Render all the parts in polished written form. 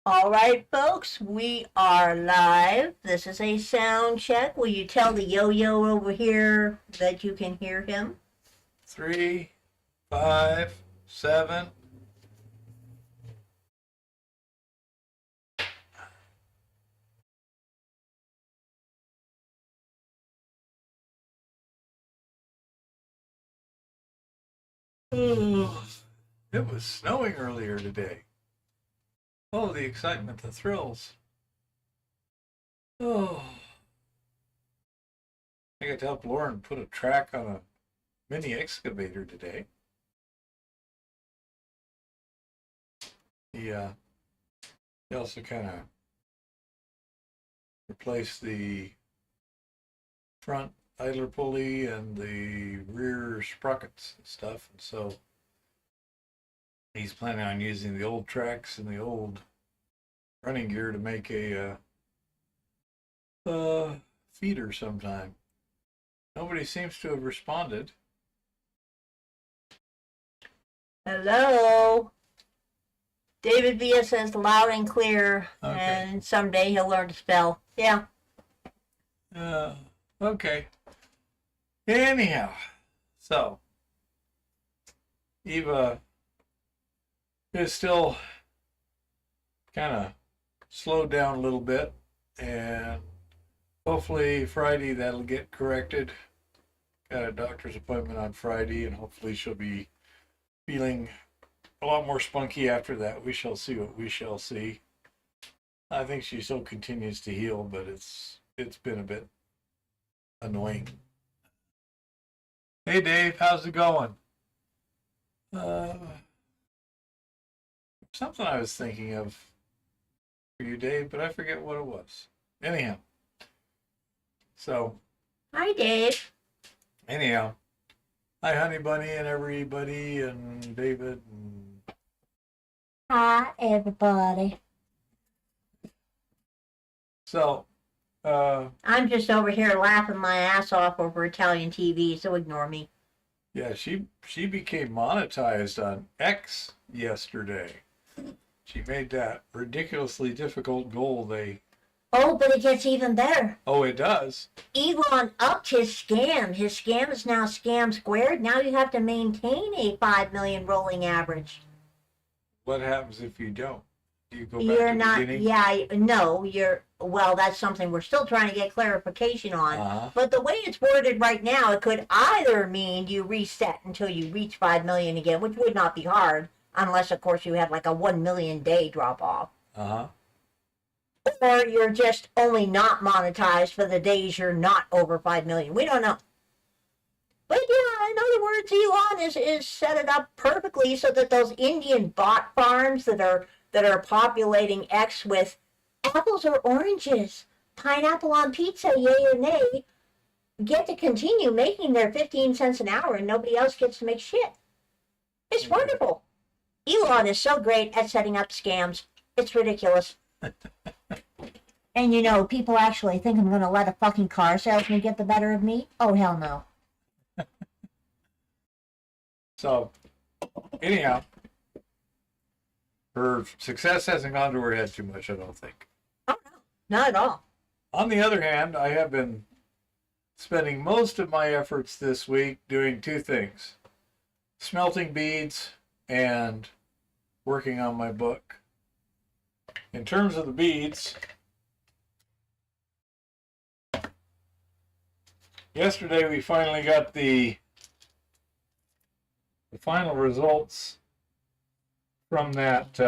All right, folks, we are live. This is a sound check. Will you tell the yo-yo over here that you can hear him? 3, 5, 7. Oh, it was snowing earlier today. Oh, the excitement, the thrills. Oh, I got to help Lauren put a track on a mini excavator today. He also kind of replaced the front idler pulley and the rear sprockets and stuff, and so he's planning on using the old tracks and the old running gear to make a feeder sometime. Nobody seems to have responded. Hello. David Villa says loud and clear, Okay. and someday he'll learn to spell. Yeah. Okay. Anyhow, so Eva is still kind of slowed down a little bit, and hopefully Friday that'll get corrected. Got a doctor's appointment on Friday, and hopefully she'll be feeling a lot more spunky after that. We shall see what we shall see. I think she still continues to heal, but it's been a bit annoying. Hey Dave, how's it going? Something I was thinking of for you, Dave, but I forget what it was. Anyhow, so Hi, Dave. anyhow, hi Honey Bunny and everybody and David and Hi, everybody. so I'm just over here laughing my ass off over Italian TV, so ignore me. yeah, she became monetized on X yesterday. She made that ridiculously difficult goal. Oh, but it gets even better. Oh, it does. Elon upped his scam. His scam is now scam squared. Now you have to maintain a 5 million rolling average. What happens if you don't? Do you go back You're to the not, beginning? yeah, no, well, that's something we're still trying to get clarification on. Uh-huh. But the way it's worded right now, it could either mean you reset until you reach 5 million again, which would not be hard, unless, of course, you had like a 1 million day drop off. Uh-huh. Or you're just only not monetized for the days you're not over 5 million. We don't know. But yeah, in other words, Elon is set it up perfectly so that those Indian bot farms that are populating X with apples or oranges, pineapple on pizza, yay or nay, get to continue making their 15 cents an hour and nobody else gets to make shit. It's wonderful. Elon is so great at setting up scams. It's ridiculous. And you know, people actually think I'm going to let a fucking car salesman get the better of me? Oh, hell no. So, anyhow, her success hasn't gone to her head too much, I don't think. Oh, no. Not at all. On the other hand, I have been spending most of my efforts this week doing two things: smelting beads and working on my book. In terms of the beads, yesterday we finally got the final results from that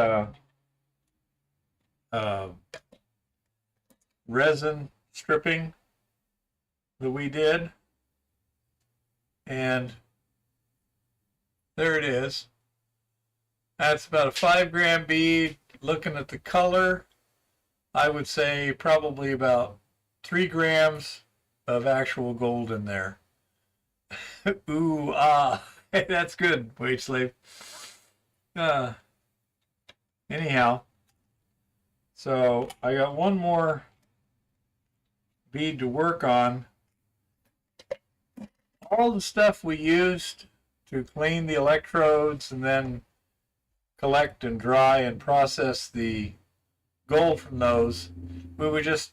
resin stripping that we did, and there it is. That's about a 5-gram bead. Looking at the color, I would say probably about 3 grams of actual gold in there. Ooh, ah, that's good, wage slave. Anyhow, so I got one more bead to work on. All the stuff we used to clean the electrodes and then collect and dry and process the gold from those, we would just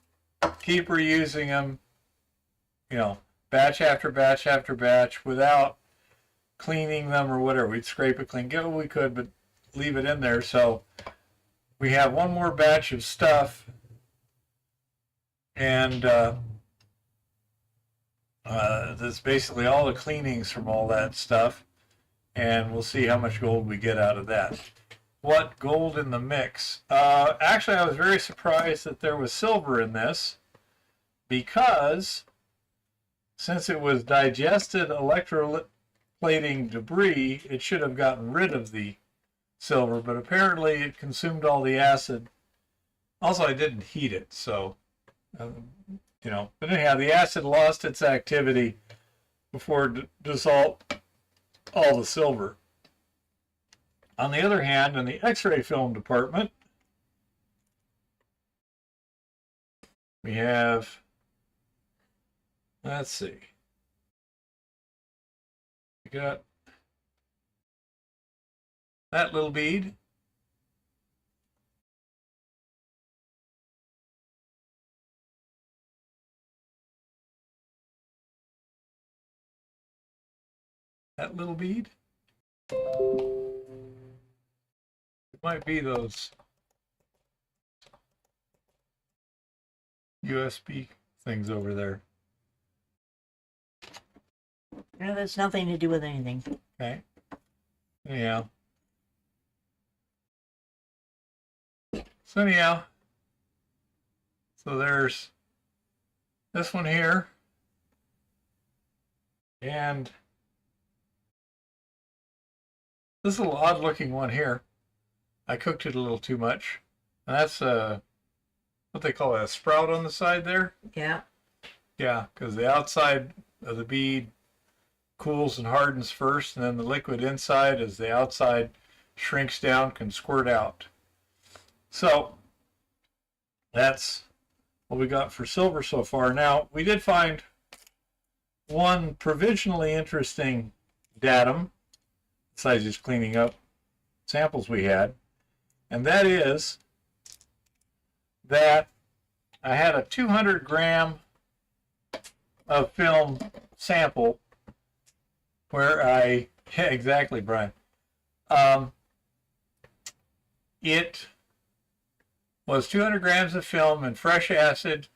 keep reusing them, you know, batch after batch after batch without cleaning them or whatever. We'd scrape it clean, get what we could, but leave it in there. So we have one more batch of stuff, and that's basically all the cleanings from all that stuff, and we'll see how much gold we get out of that. What gold in the mix? Actually, I was very surprised that there was silver in this, because since it was digested electroplating debris, it should have gotten rid of the silver, but apparently it consumed all the acid. Also, I didn't heat it, so, you know, but anyhow, the acid lost its activity before it dissolved all the silver. On the other hand, in the X-ray film department, we have, let's see, we got that little bead. That little bead. It might be those USB things over there. No, that's nothing to do with anything. Okay. Anyhow. So anyhow. So there's this one here. And this little odd looking one here. I cooked it a little too much. And that's what they call a sprout on the side there. Yeah. Yeah, because the outside of the bead cools and hardens first, and then the liquid inside, as the outside shrinks down, can squirt out. So that's what we got for silver so far. Now, we did find one provisionally interesting datum, besides just cleaning up samples we had, and that is that I had a 200 gram of film sample where yeah, exactly, Brian. It was 200 grams of film and fresh acid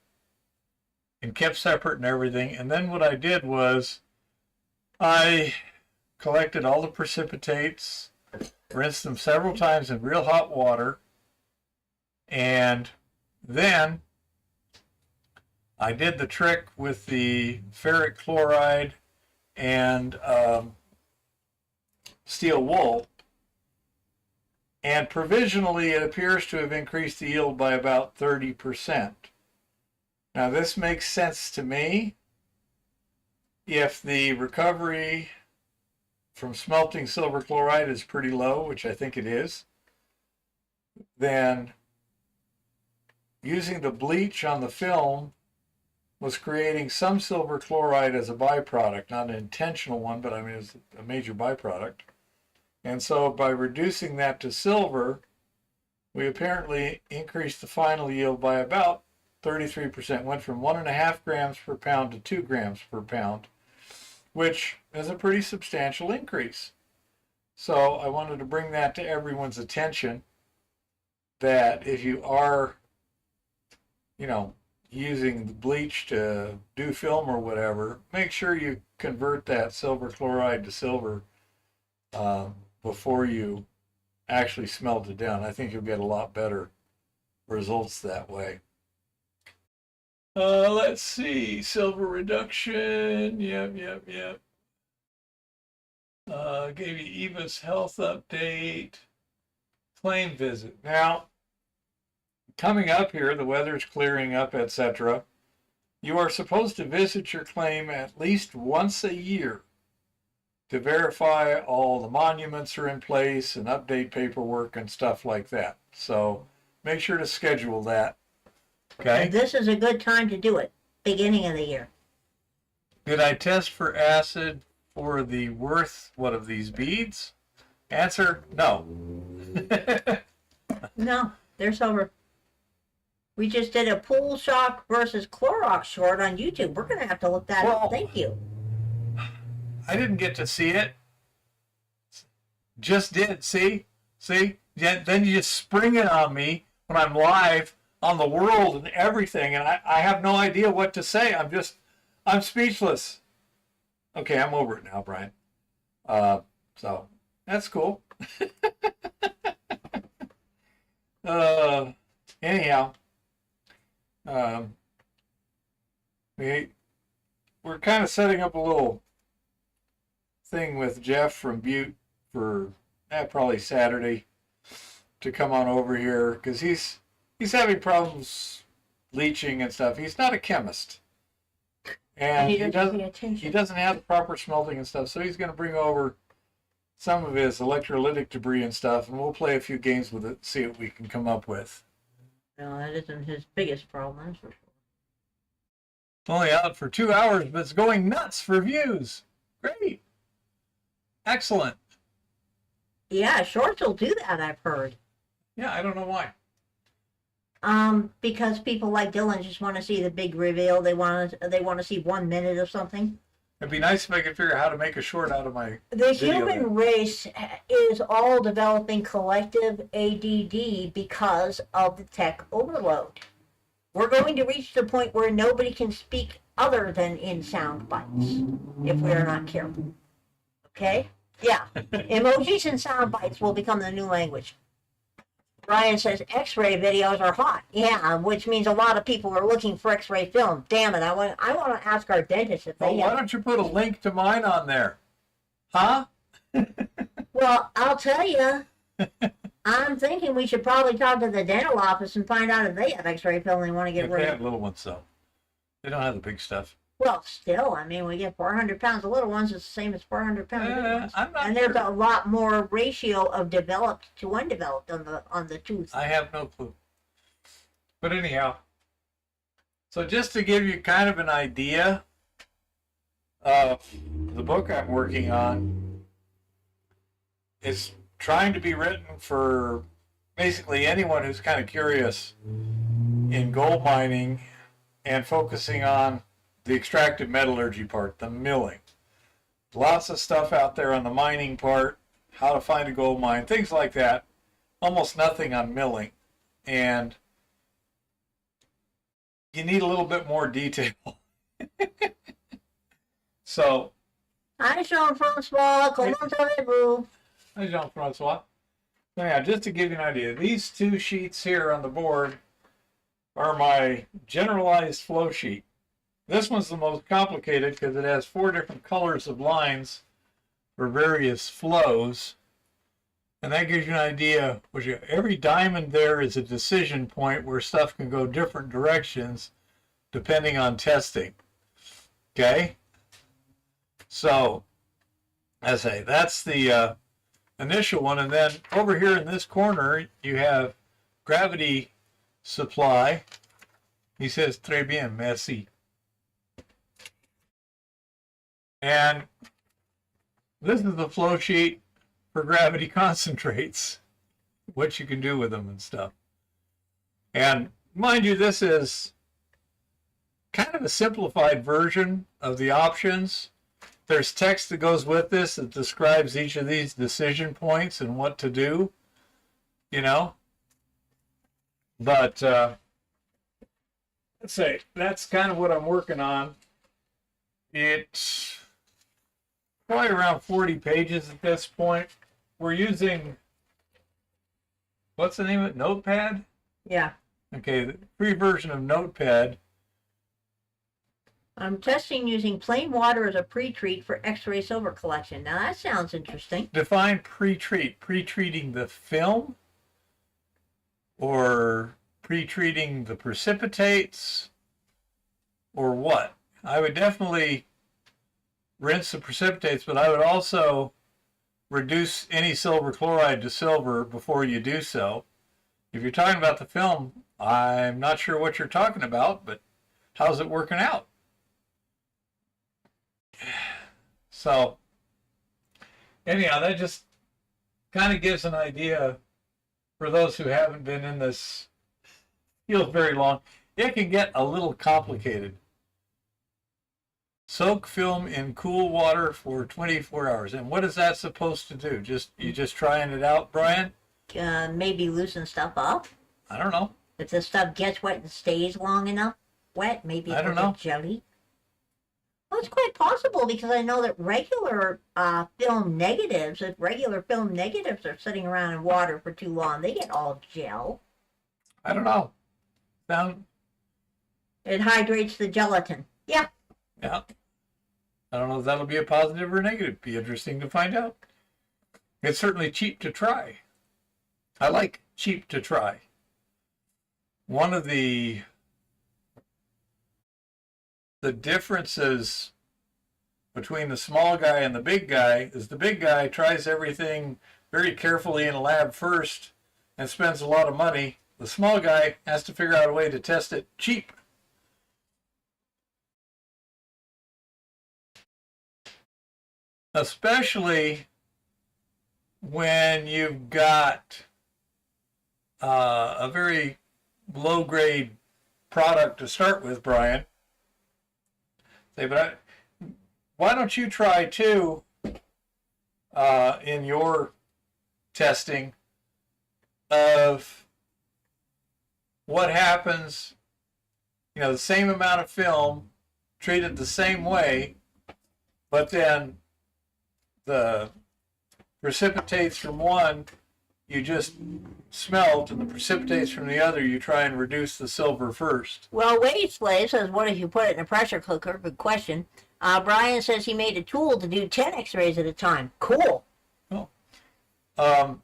and kept separate and everything. And then what I did was I collected all the precipitates, rinsed them several times in real hot water, and then I did the trick with the ferric chloride and steel wool, and provisionally it appears to have increased the yield by about 30%. Now this makes sense to me. If the recovery from smelting silver chloride is pretty low, which I think it is, then using the bleach on the film was creating some silver chloride as a byproduct, not an intentional one, but I mean it's a major byproduct. And so by reducing that to silver, we apparently increased the final yield by about 33%, went from 1.5 grams per pound to 2 grams per pound, which is a pretty substantial increase. So I wanted to bring that to everyone's attention, that if you are, you know, using the bleach to do film or whatever, make sure you convert that silver chloride to silver before you actually smelt it down. I think you'll get a lot better results that way. Let's see, silver reduction, yep. Gave you Eva's health update, claim visit. Now, coming up here, the weather's clearing up, etc. You are supposed to visit your claim at least once a year to verify all the monuments are in place and update paperwork and stuff like that. So make sure to schedule that. Okay. And this is a good time to do it, beginning of the year. Did I test for acid for the worth, what, of these beads? Answer, no. No, they're silver. We just did a pool shock versus Clorox short on YouTube. We're gonna have to look that Well, up. Thank you. I didn't get to see it. Just did. See? Yeah, then you just spring it on me when I'm live on the world and everything, and I have no idea what to say. I'm speechless. Okay, I'm over it now, Brian. So that's cool. Anyhow, um, we're kind of setting up a little thing with Jeff from Butte for probably Saturday to come on over here because he's having problems leaching and stuff. He's not a chemist, and he doesn't have the proper smelting and stuff. So he's going to bring over some of his electrolytic debris and stuff, and we'll play a few games with it, see what we can come up with. No, that isn't his biggest problem, that's for sure. It's only out for 2 hours, but it's going nuts for views. Great. Excellent. Yeah, shorts will do that, I've heard. Yeah, I don't know why. Because people like Dylan just want to see the big reveal. They want to see 1 minute of something. It'd be nice if I could figure out how to make a short out of my The video human there. race is all developing collective ADD because of the tech overload. We're going to reach the point where nobody can speak other than in sound bites if we are not careful. Okay? Yeah. Emojis and sound bites will become the new language. Brian says X-ray videos are hot. Yeah, which means a lot of people are looking for X-ray film. Damn it! I want to ask our dentist if they. Well, why don't you put a link to mine on there? Huh? Well, I'll tell you. I'm thinking we should probably talk to the dental office and find out if they have X-ray film they want to get They rid have of. little ones though. They don't have the big stuff. Well, still, I mean, we get 400 pounds of little ones. It's the same as 400 pounds of big ones. I'm not And there's sure. a lot more ratio of developed to undeveloped on the tooth. I have no clue. But anyhow, so just to give you kind of an idea of the book I'm working on, it's trying to be written for basically anyone who's kind of curious in gold mining and focusing on the extractive metallurgy part, the milling. Lots of stuff out there on the mining part, how to find a gold mine, things like that. Almost nothing on milling. And you need a little bit more detail. So, Hi, Jean-Francois. Comment allez-vous? hi, Jean-Francois. Now, just to give you an idea, these two sheets here on the board are my generalized flow sheet. This one's the most complicated because it has 4 different colors of lines for various flows. And that gives you an idea, which every diamond there is a decision point where stuff can go different directions depending on testing. Okay? So, as I say, that's the initial one. And then over here in this corner, you have gravity supply. He says, très bien, merci. And this is the flow sheet for gravity concentrates, what you can do with them and stuff. And mind you, this is kind of a simplified version of the options. There's text that goes with this that describes each of these decision points and what to do, you know. But let's say that's kind of what I'm working on. It's probably around 40 pages at this point. We're using, what's the name of it? Notepad? Yeah. Okay, the free version of Notepad. I'm testing using plain water as a pre-treat for X-ray silver collection. Now that sounds interesting. Define pre-treat. Pre-treating the film? Or pre-treating the precipitates? Or what? I would definitely rinse the precipitates, but I would also reduce any silver chloride to silver before you do so. If you're talking about the film, I'm not sure what you're talking about, but how's it working out? So, anyhow, that just kind of gives an idea for those who haven't been in this feels very long. It can get a little complicated. Soak film in cool water for 24 hours. And what is that supposed to do? You just trying it out, Brian? Maybe loosen stuff up. I don't know. If the stuff gets wet and stays long enough wet, maybe I it don't will know. get jelly. Well, it's quite possible because I know that regular film negatives, if regular film negatives are sitting around in water for too long, they get all gel. I don't know. Sound It hydrates the gelatin. Yeah. Yeah. I don't know if that'll be a positive or negative. Be interesting to find out. It's certainly cheap to try. I like cheap to try. One of the differences between the small guy and the big guy is the big guy tries everything very carefully in a lab first and spends a lot of money. The small guy has to figure out a way to test it cheap. Especially when you've got a very low-grade product to start with, Brian. Say, but why don't you try too in your testing of what happens, the same amount of film treated the same way, but then the precipitates from one you just smelt, and the precipitates from the other you try and reduce the silver first. Well, Wade Slave says, what if you put it in a pressure cooker? Good question. Brian says he made a tool to do 10 x-rays at a time. Cool. Oh.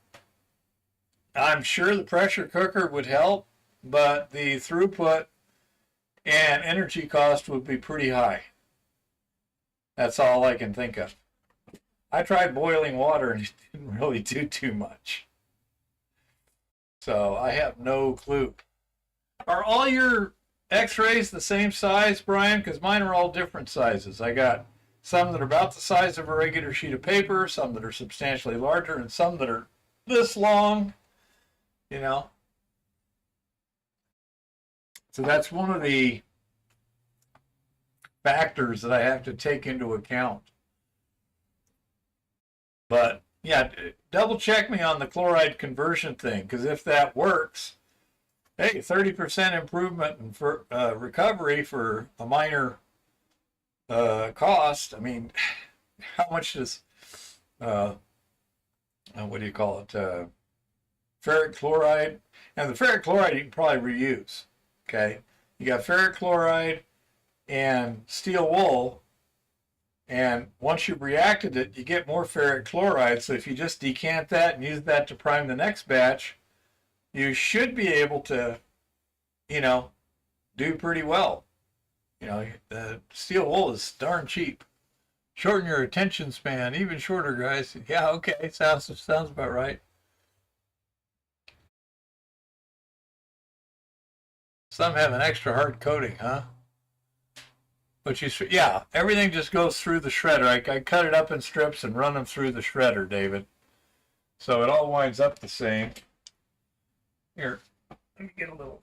I'm sure the pressure cooker would help, but the throughput and energy cost would be pretty high. That's all I can think of. I tried boiling water and it didn't really do too much. So I have no clue. Are all your x-rays the same size, Brian? Because mine are all different sizes. I got some that are about the size of a regular sheet of paper, some that are substantially larger, and some that are this long, So that's one of the factors that I have to take into account. But yeah, double check me on the chloride conversion thing, because if that works, hey, 30% improvement in recovery for a minor cost. I mean, how much does what do you call it? Ferric chloride, and the ferric chloride you can probably reuse. Okay, you got ferric chloride and steel wool. And once you've reacted it, you get more ferric chloride. So if you just decant that and use that to prime the next batch, you should be able to, do pretty well. The steel wool is darn cheap. Shorten your attention span, even shorter, guys. Yeah, okay, sounds about right. Some have an extra hard coating, huh? But everything just goes through the shredder. I cut it up in strips and run them through the shredder, David. So it all winds up the same. Here, let me get a little.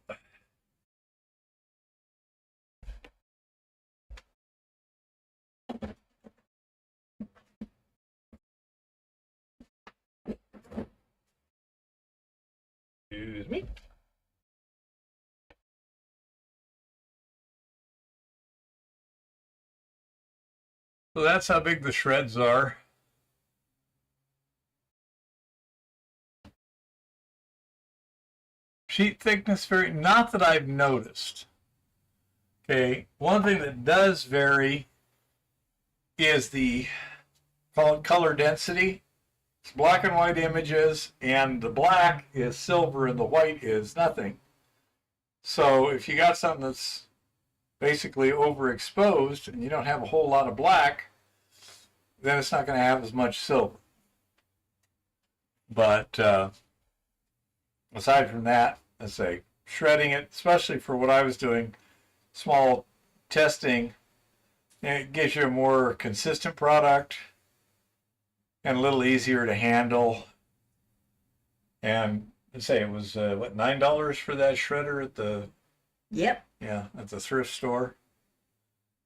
Excuse me. So that's how big the shreds are. Sheet thickness vary, not that I've noticed. Okay, one thing that does vary is the color density. It's black and white images, and the black is silver and the white is nothing. So if you got something that's basically overexposed and you don't have a whole lot of black, then it's not going to have as much silver. But aside from that, I say shredding it, especially for what I was doing, small testing, it gives you a more consistent product and a little easier to handle. And I'd say it was what, $9 for that shredder at the Yep. thrift store.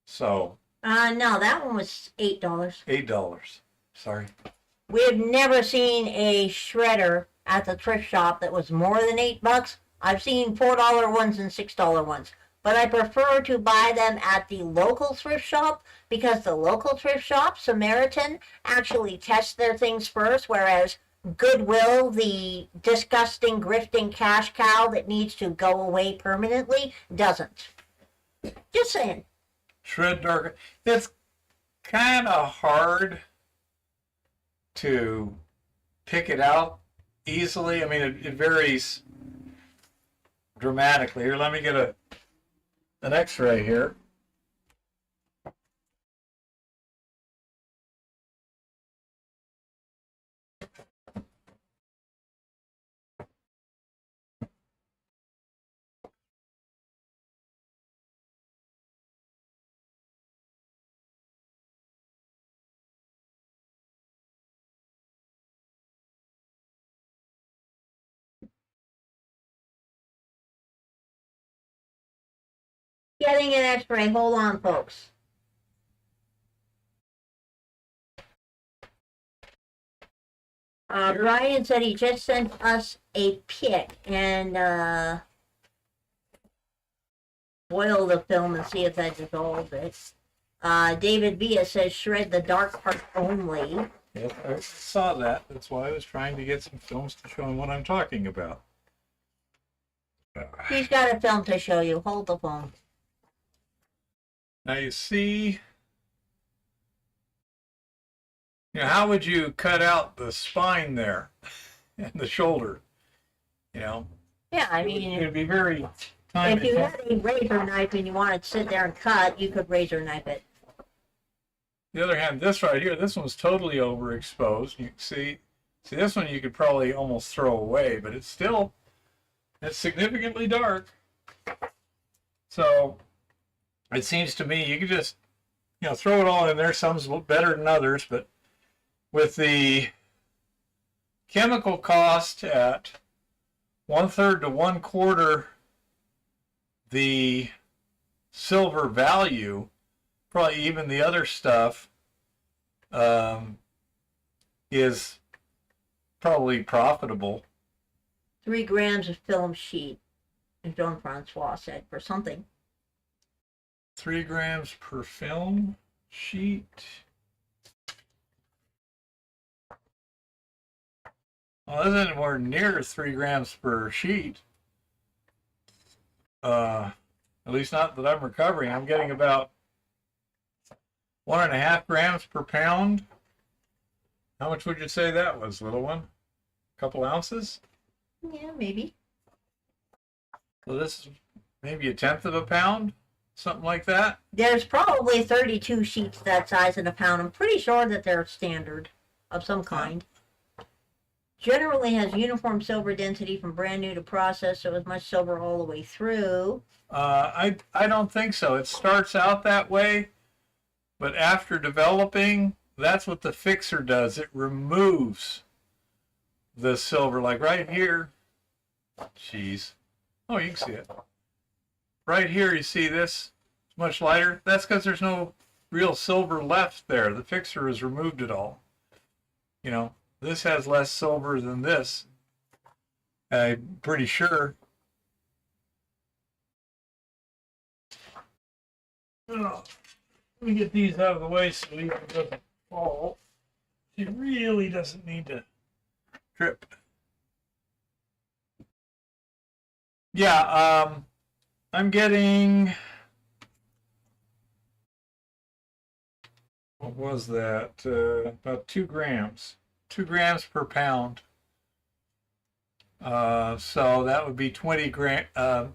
So No, that one was $8. $8. Sorry. We have never seen a shredder at the thrift shop that was more than $8. I've seen $4 ones and $6 ones. But I prefer to buy them at the local thrift shop because the local thrift shop, Samaritan, actually tests their things first, whereas Goodwill, the disgusting, grifting cash cow that needs to go away permanently, doesn't. Just saying. Shred dark. It's kind of hard to pick it out easily. I mean, it varies dramatically. Here, let me get an X-ray here. Getting an X-ray. Hold on, folks. Brian said he just sent us a pic and boil the film and see if that dissolves it. David Villa says shred the dark part only. Yep, I saw that. That's why I was trying to get some films to show him what I'm talking about. He's got a film to show you. Hold the phone. Now you see, how would you cut out the spine there and the shoulder? Yeah, I mean, it'd be very time if you had a razor knife and you wanted to sit there and cut, you could razor knife it. The other hand, this right here, this one's totally overexposed. You can see this one you could probably almost throw away, but it's significantly dark. So it seems to me you could just, throw it all in there. Some's better than others, but with the chemical cost at 1/3 to 1/4 the silver value, probably even the other stuff is probably profitable. 3 grams of film sheet, as Jean-Francois said, for something. 3 grams per film sheet. Well, that isn't more near 3 grams per sheet. At least not that I'm recovering. I'm getting about 1.5 grams per pound. How much would you say that was, little one? A couple ounces? Yeah, maybe. So this is maybe 1/10 of a pound, something like that. There's probably 32 sheets that size in a pound. I'm pretty sure that they're standard of some kind. Generally has uniform silver density from brand new to processed, so as much silver all the way through. I don't think so. It starts out that way, but after developing, that's what the fixer does. It removes the silver, like right here. Jeez. Oh, you can see it. Right here, you see this? It's much lighter. That's because there's no real silver left there. The fixer has removed it all. This has less silver than this. I'm pretty sure. Oh, let me get these out of the way so it doesn't fall. She really doesn't need to trip. Yeah, I'm getting, what was that? About 2 grams. 2 grams per pound. So that would be 20 gram,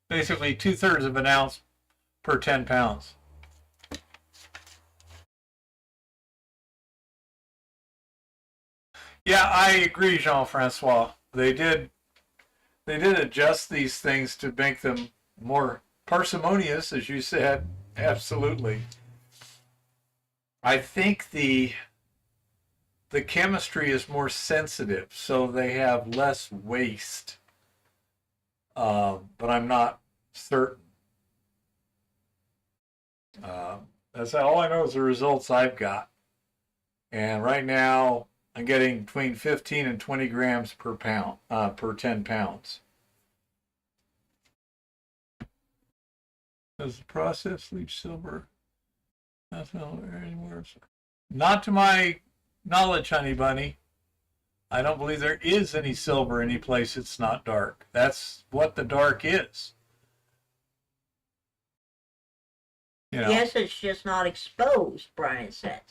basically 2/3 of an ounce per 10 pounds. Yeah, I agree, Jean-Francois. They did adjust these things to make them more parsimonious, as you said. Absolutely. I think the chemistry is more sensitive, so they have less waste. But I'm not certain. That's all I know is the results I've got. And right now, I'm getting between 15 and 20 grams per pound, per 10 pounds. Does the process leach silver? Nothing anymore. Not to my knowledge, honey bunny. I don't believe there is any silver any place it's not dark. That's what the dark is. You know? Yes, it's just not exposed, Brian said.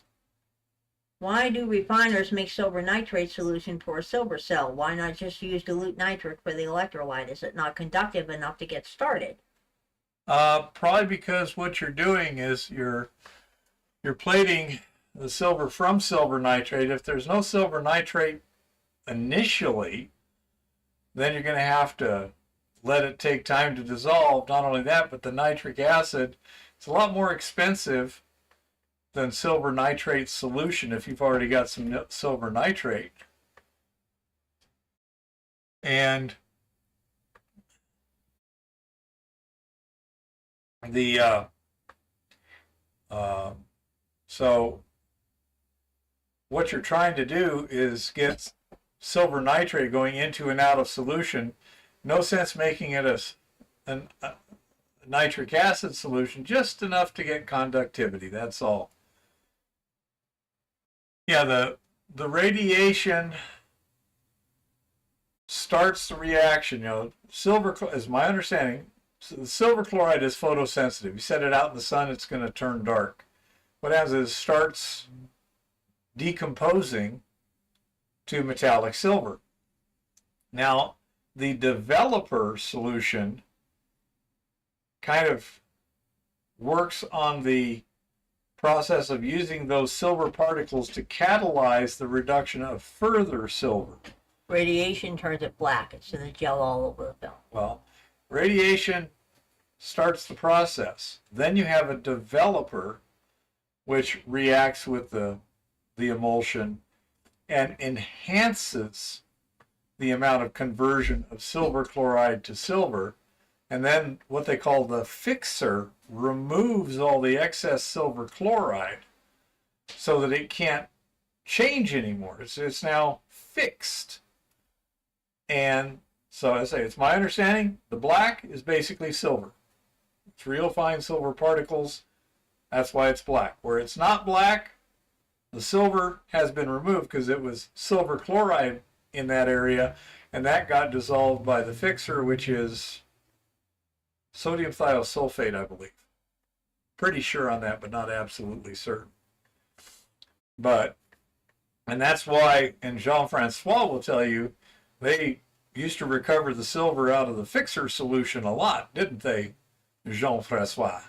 Why do refiners make silver nitrate solution for a silver cell? Why not just use dilute nitric for the electrolyte? Is it not conductive enough to get started? Probably because what you're doing is you're plating the silver from silver nitrate. If there's no silver nitrate initially, then you're going to have to let it take time to dissolve. Not only that, but the nitric acid, it's a lot more expensive than silver nitrate solution if you've already got some silver nitrate. And so what you're trying to do is get silver nitrate going into and out of solution. No sense making it a nitric acid solution, just enough to get conductivity. That's all. Yeah, the radiation starts the reaction. You know, silver is my understanding. The silver chloride is photosensitive. You set it out in the sun, it's going to turn dark. What happens is it starts decomposing to metallic silver. Now, the developer solution kind of works on the process of using those silver particles to catalyze the reduction of further silver. Radiation turns it black. It's in the gel all over the film. Well, radiation starts the process. Then you have a developer which reacts with the emulsion and enhances the amount of conversion of silver chloride to silver. And then what they call the fixer removes all the excess silver chloride so that it can't change anymore. It's now fixed. And so I say, it's my understanding, the black is basically silver. It's real fine silver particles. That's why it's black. Where it's not black, the silver has been removed because it was silver chloride in that area, and that got dissolved by the fixer, which is sodium thiosulfate, I believe. Pretty sure on that, but not absolutely certain. And that's why, and Jean-Francois will tell you, they used to recover the silver out of the fixer solution a lot, didn't they, Jean-Francois?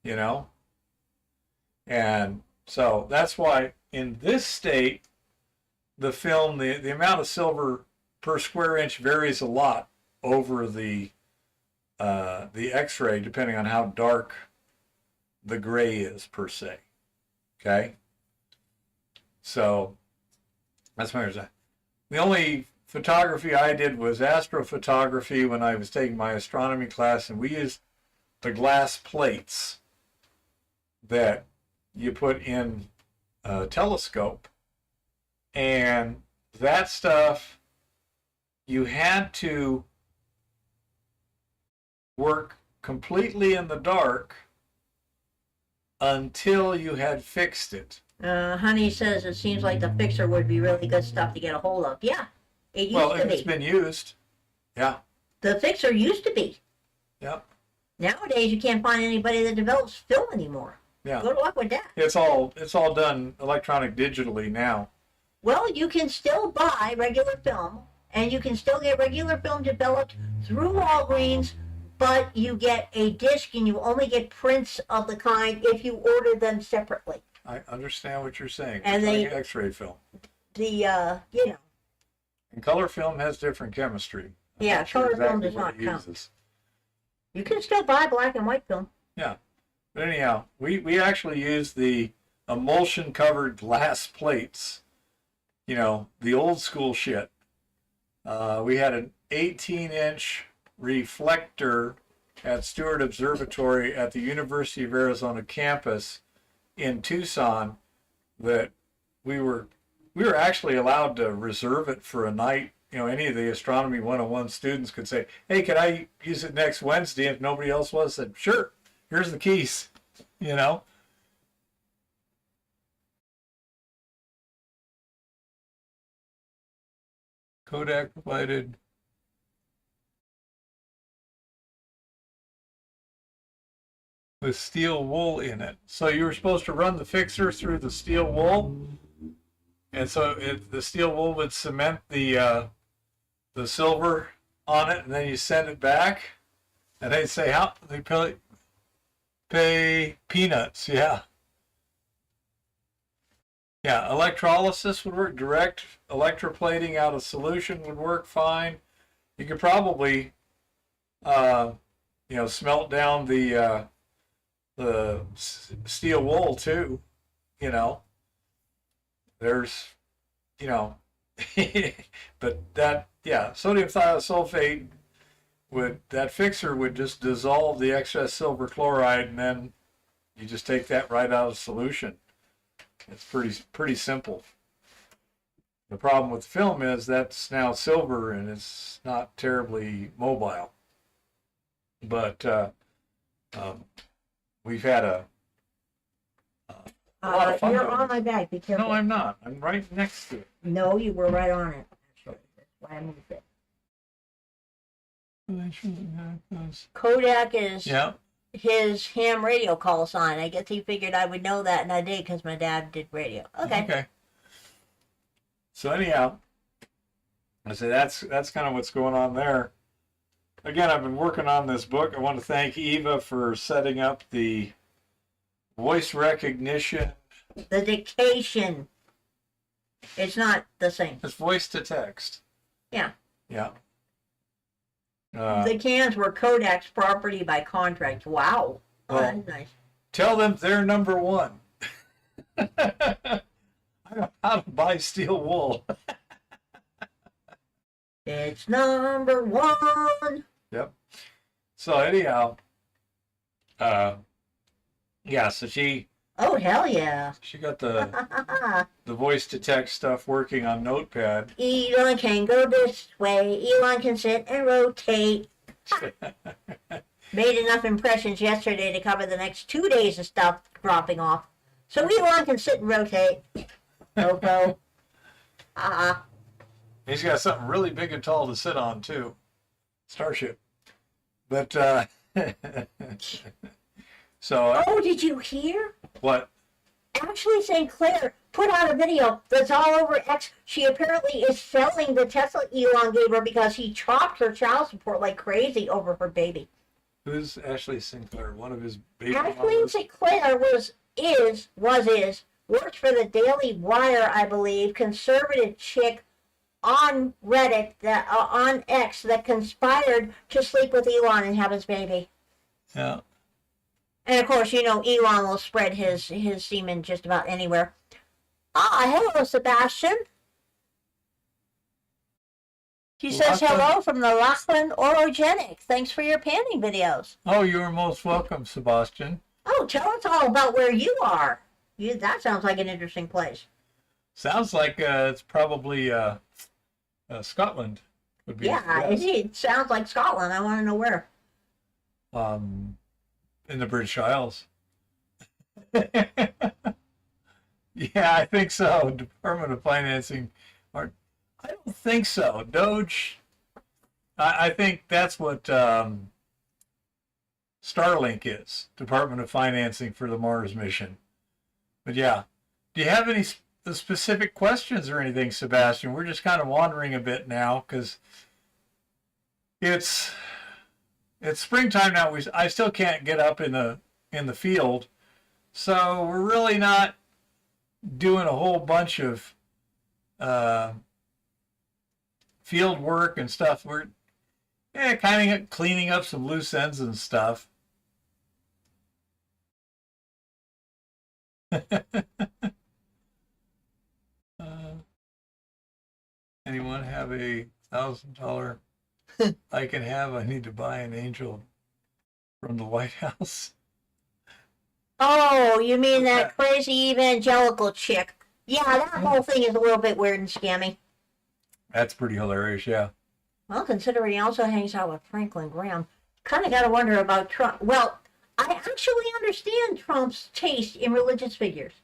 You know? And so that's why in this state, the film, the amount of silver per square inch varies a lot over the X-ray, depending on how dark the gray is per se. Okay? So that's my understanding. The only photography I did was astrophotography when I was taking my astronomy class, and we used the glass plates that you put in a telescope. And that stuff, you had to work completely in the dark until you had fixed it. Honey says it seems like the fixer would be really good stuff to get a hold of. Yeah, it used to be. Well, if it's been used, yeah. The fixer used to be. Yep. Nowadays, you can't find anybody that develops film anymore. Yeah. Good luck with that. It's all done electronic digitally now. Well, you can still buy regular film, and you can still get regular film developed through Walgreens, but you get a disc, and you only get prints of the kind if you order them separately. I understand what you're saying. And it's like X-ray film. And color film has different chemistry. Yeah, color film does not count. You can still buy black and white film. Yeah. But anyhow, we actually use the emulsion-covered glass plates you know, the old school shit. We had an 18-inch reflector at Stewart Observatory at the University of Arizona campus in Tucson that we were actually allowed to reserve it for a night. You know, any of the Astronomy 101 students could say, hey, can I use it next Wednesday? If nobody else was, said, sure, here's the keys, you know. Kodak provided with steel wool in it. So you were supposed to run the fixer through the steel wool, and so the steel wool would cement the silver on it, and then you send it back, and they'd say how they pay peanuts. Yeah, yeah. Electrolysis would work. Direct electroplating out of solution would work fine. You could probably, you know, smelt down the steel wool too. You know, there's, you know, but that, yeah, sodium thiosulfate that fixer would just dissolve the excess silver chloride, and then you just take that right out of solution. It's pretty simple. The problem with the film is that's now silver and it's not terribly mobile. But we've had a lot of fun. You're on my back. Be careful. No, I'm not. I'm right next to it. No, you were right on it. Actually, that's why I moved it. Kodak is his ham radio call sign. I guess he figured I would know that, and I did because my dad did radio. Okay. So anyhow, I say that's kind of what's going on there. Again, I've been working on this book. I want to thank Eva for setting up the voice recognition. The dictation. It's not the same. It's voice to text. Yeah. Yeah. The cans were Kodak's property by contract. Wow. Well, that's nice. Tell them they're number one. I know how to buy steel wool. It's number one. Yep. So anyhow, yeah, so she Oh, hell yeah. got the voice to text stuff working on Notepad. Elon can go this way. Elon can sit and rotate. Made enough impressions yesterday to cover the next 2 days of stuff dropping off. So Elon can sit and rotate. GoPro. He's got something really big and tall to sit on too. Starship. But so Oh, did you hear? what? Ashley St. Clair put out a video that's all over X. She apparently is selling the Tesla Elon gave her because he chopped her child support like crazy over her baby. Who's Ashley Sinclair? One of his baby Ashley mamas? St. Clair worked for the Daily Wire, I believe, conservative chick on Reddit, on X, that conspired to sleep with Elon and have his baby. Yeah. And of course, you know, Elon will spread his semen just about anywhere. Hello, Sebastian. He says Lachlan? hello from the Lachlan Orogenic. Thanks for your panning videos. Oh, you are most welcome, Sebastian. Oh, tell us all about where you are. That sounds like an interesting place. Sounds like it's probably Scotland. Would be Yeah, it sounds like Scotland. I want to know where. In the British Isles. Yeah, I think so. Department of Financing. I don't think so. Doge. I think that's what Starlink is. Department of Financing for the Mars mission. But yeah, do you have any specific questions or anything, Sebastian? We're just kind of wandering a bit now because it's springtime now. I still can't get up in the field, so we're really not doing a whole bunch of field work and stuff. We're kind of cleaning up some loose ends and stuff. Anyone have $1,000 I can have? I need to buy an angel from the White House. Oh, you mean What's that crazy evangelical chick? Yeah, that whole thing is a little bit weird and scammy. That's pretty hilarious, yeah. Well, considering he also hangs out with Franklin Graham, kind of got to wonder about Trump. Well, I actually understand Trump's taste in religious figures.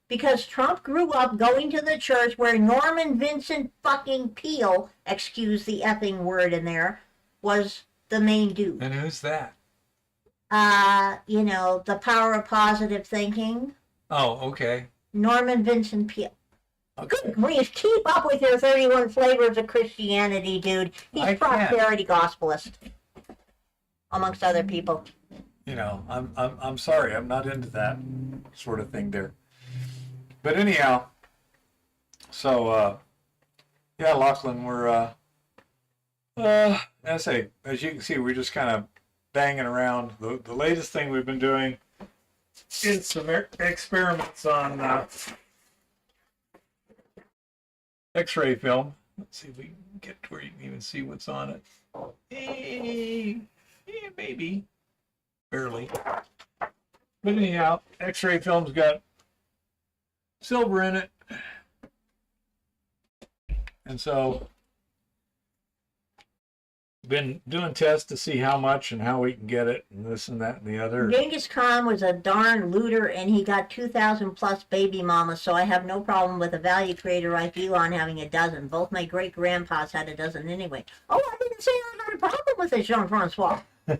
Because Trump grew up going to the church where Norman Vincent fucking Peale, excuse the effing word in there, was the main dude. And who's that? The power of positive thinking. Oh, okay. Norman Vincent Peale. Okay. Good grief, keep up with your 31 flavors of Christianity, dude. He's I can't. prosperity gospelist, amongst other people. I'm sorry, I'm not into that sort of thing there. But anyhow, so yeah, Lachlan, we're as you can see, we're just kind of banging around. The latest thing we've been doing is some experiments on X-ray film. Let's see if we can get to where you can even see what's on it. Yeah, maybe. Barely. But anyhow, X-ray film's got silver in it. And so been doing tests to see how much and how we can get it and this and that and the other. Genghis Khan was a darn looter, and he got 2,000 plus baby mamas, so I have no problem with a value creator like Elon having a dozen. Both my great-grandpas had a dozen anyway. Oh, I didn't say I had a problem with it, Jean-Francois. Elon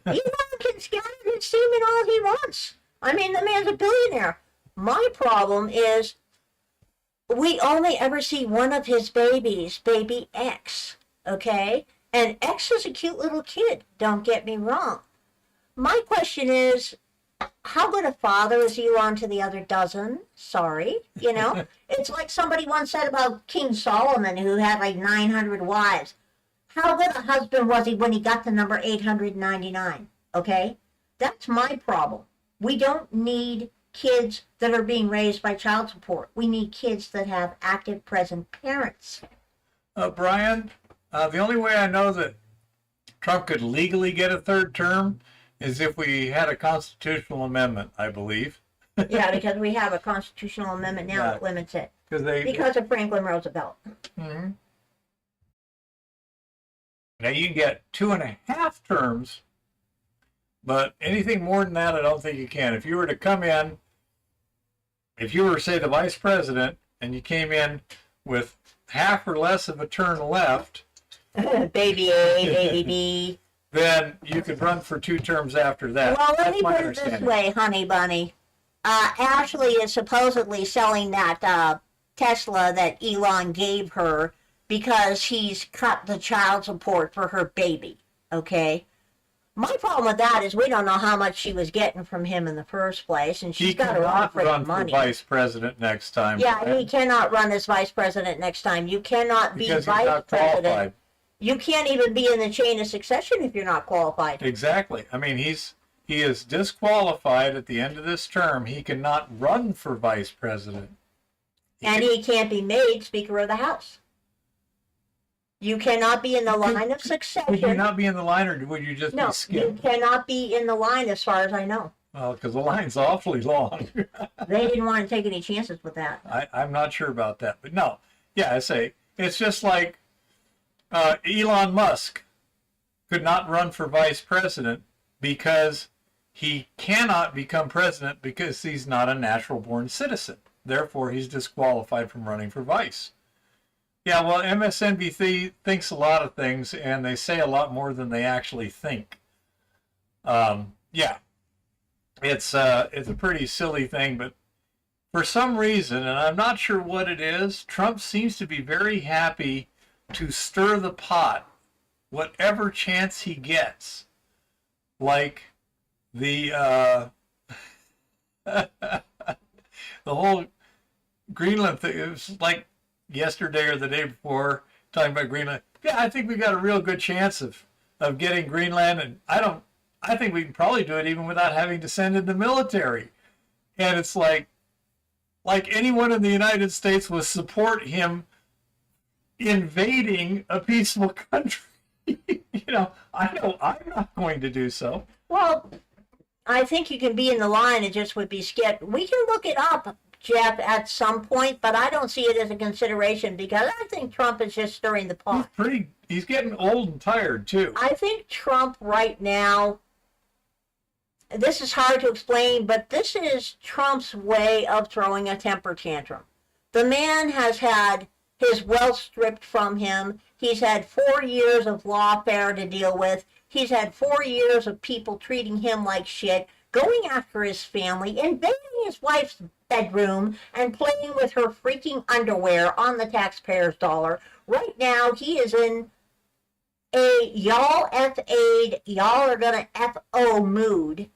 can scatter his semen all he wants. I mean, the man's a billionaire. My problem is we only ever see one of his babies, baby X, okay? And X is a cute little kid, don't get me wrong. My question is, how good a father is Elon to the other dozen? Sorry, It's like somebody once said about King Solomon, who had like 900 wives. How good a husband was he when he got to number 899, okay? That's my problem. We don't need kids that are being raised by child support. We need kids that have active, present parents. Brian, the only way I know that Trump could legally get a third term is if we had a constitutional amendment, I believe. Yeah, because we have a constitutional amendment now that limits it. Because of Franklin Roosevelt. Mm-hmm. Now you can get 2.5 terms, but anything more than that, I don't think you can. If you were to come in, if you were, say, the vice president, and you came in with half or less of a term left, baby A, baby B, then you could run for 2 terms after that. Well, let me put it this way, honey bunny. Ashley is supposedly selling that Tesla that Elon gave her because he's cut the child support for her baby, okay? My problem with that is we don't know how much she was getting from him in the first place, and she's got to offer him money. He cannot run for vice president next time. Yeah, he cannot run as vice president next time. You cannot be because vice president. Qualified. You can't even be in the chain of succession if you're not qualified. Exactly. I mean, he is disqualified at the end of this term. He cannot run for vice president. He can't be made Speaker of the House. You cannot be in the line of succession. Would you not be in the line, or would you just be skipped? You cannot be in the line as far as I know. Well, because the line's awfully long. They didn't want to take any chances with that. I'm not sure about that. But no, yeah, I say, it's just like Elon Musk could not run for vice president because he cannot become president because he's not a natural-born citizen. Therefore, he's disqualified from running for vice. Yeah, well, MSNBC thinks a lot of things, and they say a lot more than they actually think. Yeah, it's a pretty silly thing, but for some reason, and I'm not sure what it is, Trump seems to be very happy to stir the pot whatever chance he gets. Like the the whole Greenland thing. It was like yesterday or the day before talking about Greenland. Yeah, I think we got a real good chance of getting Greenland, and I think we can probably do it even without having to send in the military. And it's like anyone in the United States would support him invading a peaceful country. I'm not going to do so. Well, I think you can be in the line. It just would be skip. We can look it up, Jeff, at some point, but I don't see it as a consideration because I think Trump is just stirring the pot. He's getting old and tired too. I think Trump right now, this is hard to explain, but this is Trump's way of throwing a temper tantrum. The man has had his wealth stripped from him. He's had 4 years of lawfare to deal with. He's had 4 years of people treating him like shit, going after his family, invading his wife's bedroom, and playing with her freaking underwear on the taxpayer's dollar. Right now, he is in a y'all F-aid, y'all are gonna F-O mood.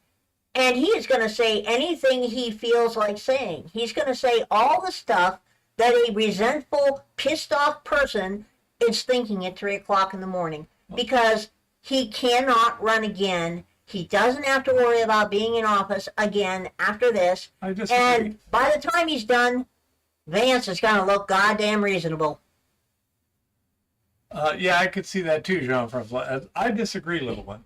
And he is going to say anything he feels like saying. He's going to say all the stuff that a resentful, pissed off person is thinking at 3 o'clock in the morning. Because he cannot run again. He doesn't have to worry about being in office again after this. I disagree. And by the time he's done, Vance is going to look goddamn reasonable. Yeah, I could see that too, Jean-Francois. I disagree, little one.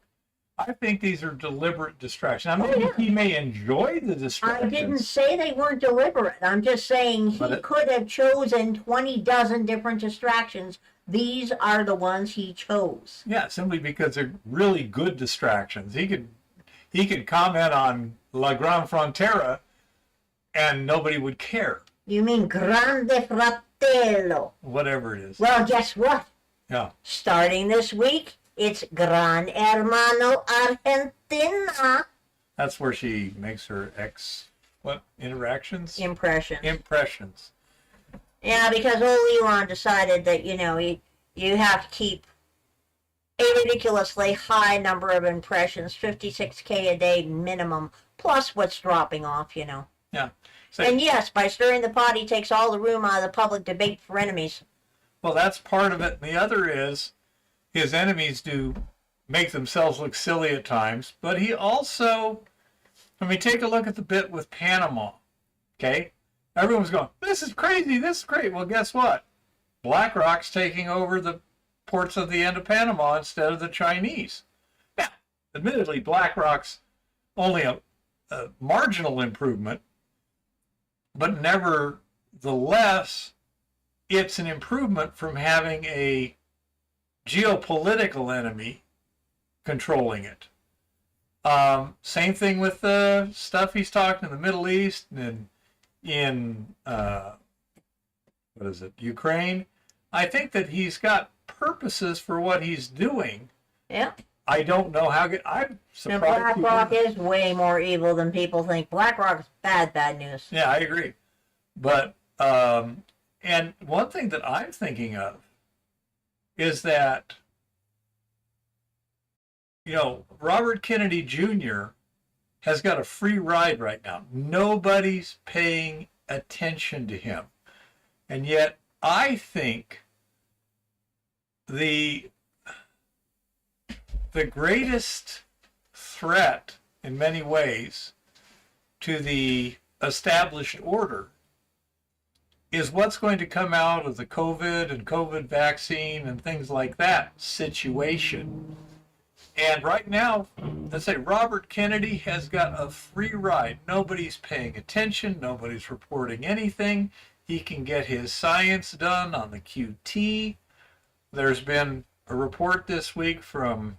I think these are deliberate distractions. Now, maybe he may enjoy the distractions. I didn't say they weren't deliberate. I'm just saying he could have chosen 20 dozen different distractions. These are the ones he chose. Yeah, simply because they're really good distractions. He could comment on La Gran Frontera and nobody would care. You mean Grande Fratello? Whatever it is. Well, guess what? Yeah. Starting this week, it's Gran Hermano Argentina. That's where she makes her interactions? Impressions. Yeah, because old Elon decided that, you have to keep a ridiculously high number of impressions, 56K a day minimum, plus what's dropping off, Yeah. And yes, by stirring the pot, he takes all the room out of the public debate for enemies. Well, that's part of it. And the other is, his enemies do make themselves look silly at times, but he also, take a look at the bit with Panama, okay? Everyone's going, this is crazy, this is great. Well, guess what? BlackRock's taking over the ports of the end of Panama instead of the Chinese. Now, admittedly, BlackRock's only a marginal improvement, but nevertheless, it's an improvement from having a geopolitical enemy controlling it. Same thing with the stuff he's talking in the Middle East and in Ukraine. I think that he's got purposes for what he's doing. Yeah. I don't know how good. I'm surprised. Now, BlackRock is way more evil than people think. BlackRock is bad news. Yeah, I agree. But and one thing that I'm thinking of is that, Robert Kennedy Jr. has got a free ride right now. Nobody's paying attention to him. And yet, I think the greatest threat, in many ways, to the established order is what's going to come out of the COVID and COVID vaccine and things like that situation. And right now, let's say Robert Kennedy has got a free ride. Nobody's paying attention. Nobody's reporting anything. He can get his science done on the QT. There's been a report this week from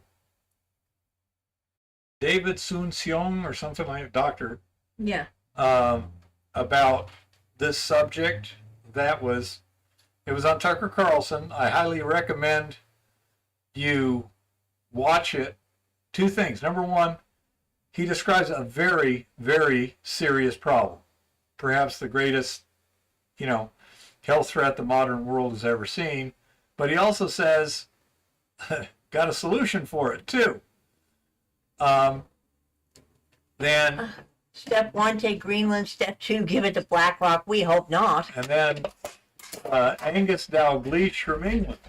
David Soon Seong or something like that, doctor. Yeah. About this subject. It was on Tucker Carlson. I highly recommend you watch it. Two things. Number one, he describes a very, very serious problem. Perhaps the greatest, health threat the modern world has ever seen. But he also says, got a solution for it too. Then Step 1, take Greenland. Step 2, give it to BlackRock. We hope not. And then Angus Dalgleish from England.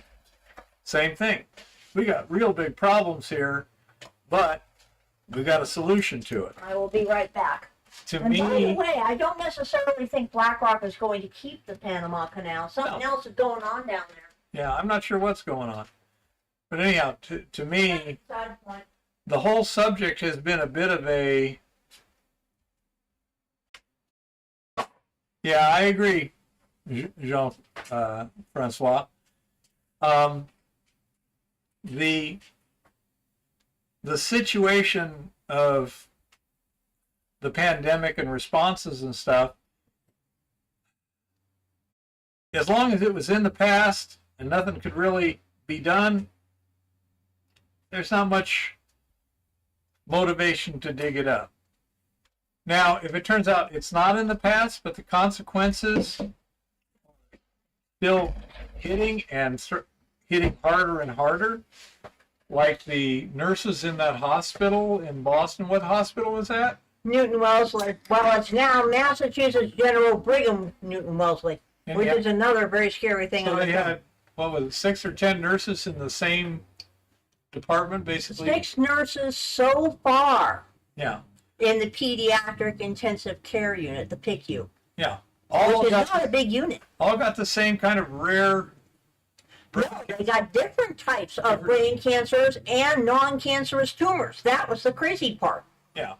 Same thing. We got real big problems here, but we got a solution to it. I will be right back. To And me, by the way, I don't necessarily think BlackRock is going to keep the Panama Canal. Something else is going on down there. Yeah, I'm not sure what's going on. But anyhow, to me, the whole subject has been a bit of a, yeah, I agree, Jean Francois. Um, the situation of the pandemic and responses and stuff, as long as it was in the past and nothing could really be done, there's not much motivation to dig it up. Now, if it turns out it's not in the past, but the consequences still hitting and hitting harder and harder, like the nurses in that hospital in Boston. What hospital was that? Newton Wellesley. Well, it's now Massachusetts General Brigham Newton Wellesley, which is another very scary thing. So they had, what was it, 6 or 10 nurses in the same department, basically? 6 nurses so far. Yeah. In the pediatric intensive care unit, the PICU. Yeah. Which is not a big unit. All got the same kind of rare. No, they got different types of brain cancers and non-cancerous tumors. That was the crazy part. Yeah.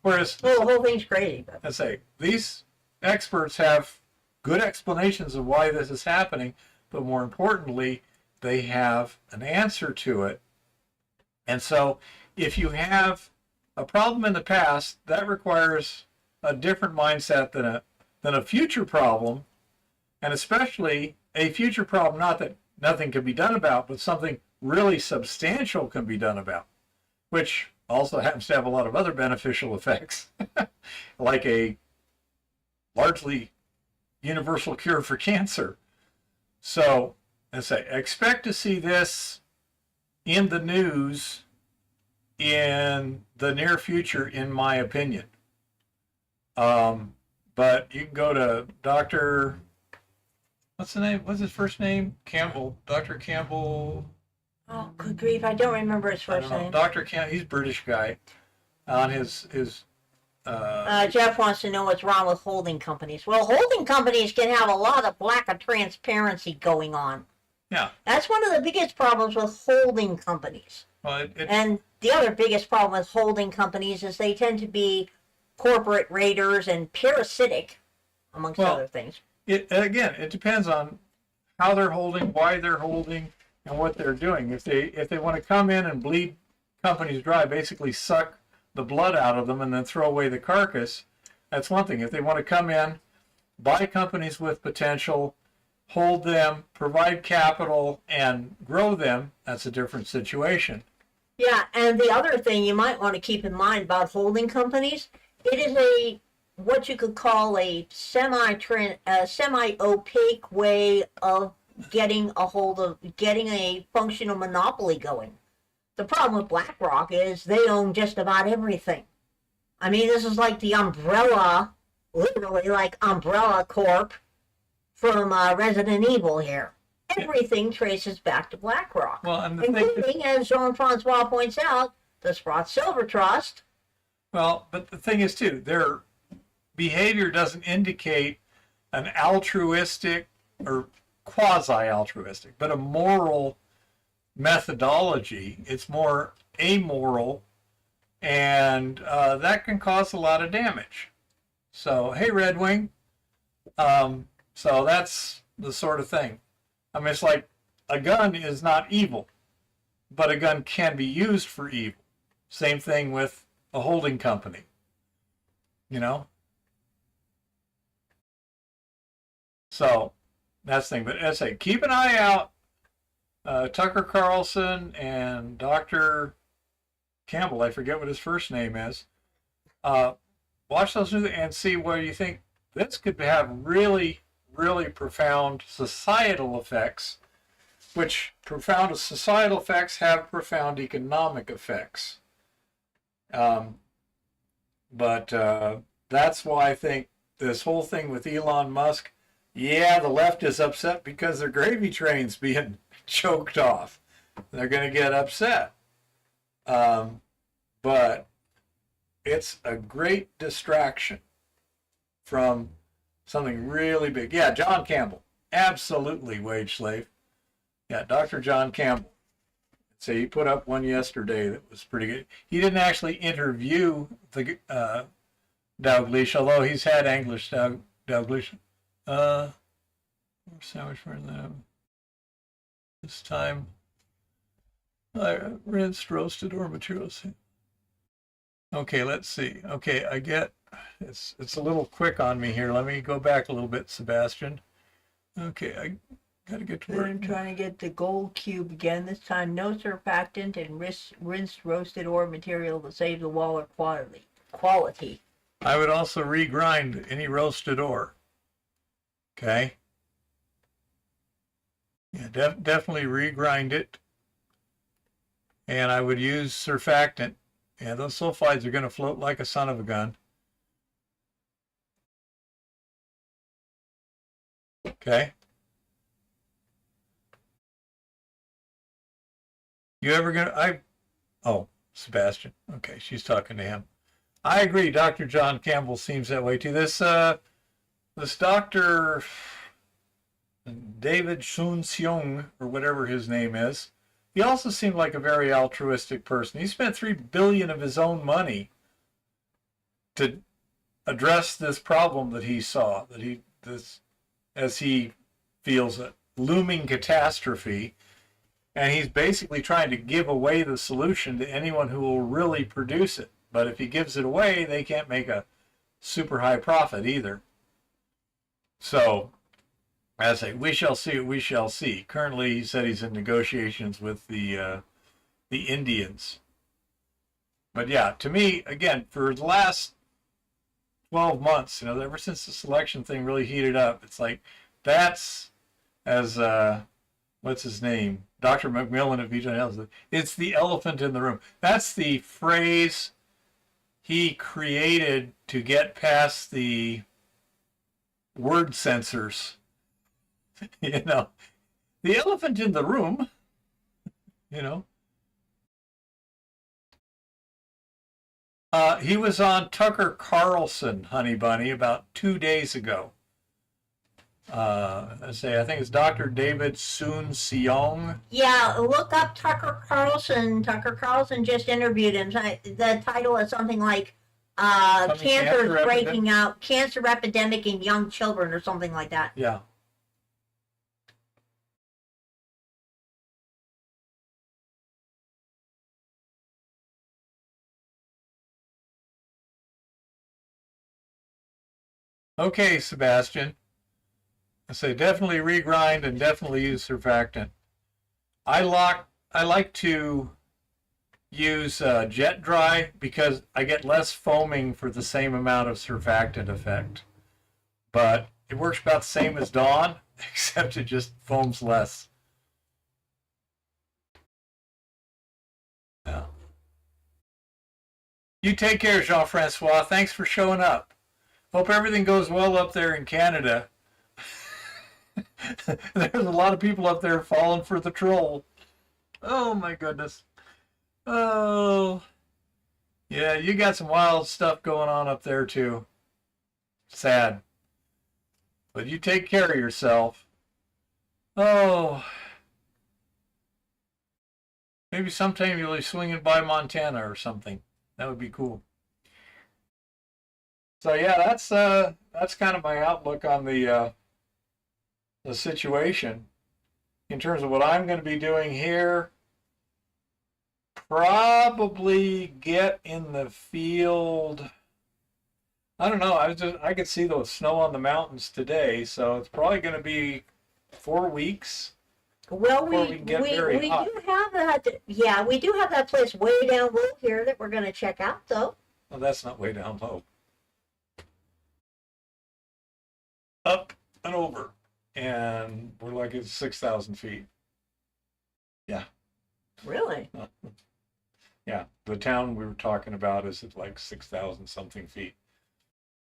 Whereas, well, the whole thing's crazy. But. I say, these experts have good explanations of why this is happening, but more importantly, they have an answer to it. And so, if you have a problem in the past, that requires a different mindset than a future problem, and especially a future problem not that nothing can be done about, but something really substantial can be done about, which also happens to have a lot of other beneficial effects, like a largely universal cure for cancer. So, as I say, expect to see this in the news in the near future, in my opinion. But you can go to Dr. What's the name? What's his first name? Campbell. Dr. Campbell. Oh, good grief. I don't remember his first name. Dr. Campbell, he's a British guy. On his Jeff wants to know what's wrong with holding companies. Well, holding companies can have a lot of lack of transparency going on. Yeah. That's one of the biggest problems with holding companies. Well, and the other biggest problem with holding companies is they tend to be corporate raiders and parasitic, amongst other things. Again, it depends on how they're holding, why they're holding, and what they're doing. If they want to come in and bleed companies dry, basically suck the blood out of them and then throw away the carcass, that's one thing. If they want to come in, buy companies with potential, hold them, provide capital, and grow them, that's a different situation. Yeah, and the other thing you might want to keep in mind about holding companies, it is what you could call a semi-opaque way of getting a functional monopoly going. The problem with BlackRock is they own just about everything. I mean, this is like the umbrella, literally like Umbrella Corp from Resident Evil here. Everything traces back to BlackRock, well, and including, as Jean-Francois points out, the Sprott Silver Trust. Well, but the thing is, too, their behavior doesn't indicate an altruistic or quasi-altruistic, but a moral methodology. It's more amoral, and that can cause a lot of damage. So, hey, Red Wing. So that's the sort of thing. I mean, it's like a gun is not evil, but a gun can be used for evil. Same thing with a holding company, you know? So that's the thing. But as I say, keep an eye out. Tucker Carlson and Dr. Campbell, I forget what his first name is. Watch those news and see where you think this could have really profound societal effects, which profound societal effects have profound economic effects. But that's why I think this whole thing with Elon Musk, yeah, the left is upset because their gravy train's being choked off. They're going to get upset. But it's a great distraction from something really big. Yeah, John Campbell, absolutely wage slave. Yeah, Dr. John Campbell. So he put up one yesterday that was pretty good. He didn't actually interview the Dalglish, although he's had English Dalglish. Sandwich for them. This time, rinsed, roasted, or materials. Okay, let's see. Okay, I get it's a little quick on me here. Let me go back a little bit, Sebastian. Okay, I gotta get to work. I'm trying to get the gold cube again. This time, no surfactant and rinsed, roasted ore material to save the water quality. I would also regrind any roasted ore. Okay. Yeah, definitely regrind it. And I would use surfactant. Yeah, those sulfides are going to float like a son of a gun. Okay. You ever gonna, oh, Sebastian. Okay, she's talking to him. I agree. Dr. John Campbell seems that way too. This Dr. David Sun Seong, or whatever his name is, he also seemed like a very altruistic person. He spent $3 billion of his own money to address this problem that he saw, as he feels it, looming catastrophe. And he's basically trying to give away the solution to anyone who will really produce it. But if he gives it away, they can't make a super high profit either. So, as I say, we shall see what we shall see. Currently, he said he's in negotiations with the Indians. But yeah, to me, again, for the last 12 months, ever since the selection thing really heated up, it's like, that's, as, what's his name? Dr. McMillan, if he knows it, it's the elephant in the room. That's the phrase he created to get past the word censors. The elephant in the room, he was on Tucker Carlson, Honey Bunny, about 2 days ago. I think it's Dr. David Sun Seong. Yeah, look up Tucker Carlson. Tucker Carlson just interviewed him. The title is something like cancer is breaking out, cancer epidemic in young children, or something like that. Yeah. Okay, Sebastian. I say definitely regrind and definitely use surfactant. I like to use jet dry because I get less foaming for the same amount of surfactant effect. But it works about the same as Dawn, except it just foams less. Yeah. You take care, Jean-Francois. Thanks for showing up. Hope everything goes well up there in Canada. There's a lot of people up there falling for the troll. Oh my goodness. Oh. Yeah, you got some wild stuff going on up there too. Sad. But you take care of yourself. Oh. Maybe sometime you'll be swinging by Montana or something. That would be cool. So yeah, that's kind of my outlook on the situation. In terms of what I'm going to be doing here, probably get in the field. I don't know. I could see the snow on the mountains today, so it's probably going to be 4 weeks. Well, we do have that. Yeah, we do have that place way down low here that we're going to check out, though. Well, that's not way down low. Up and over, and we're like at 6,000 feet. Yeah. Really? Yeah, the town we were talking about is at like 6,000 something feet.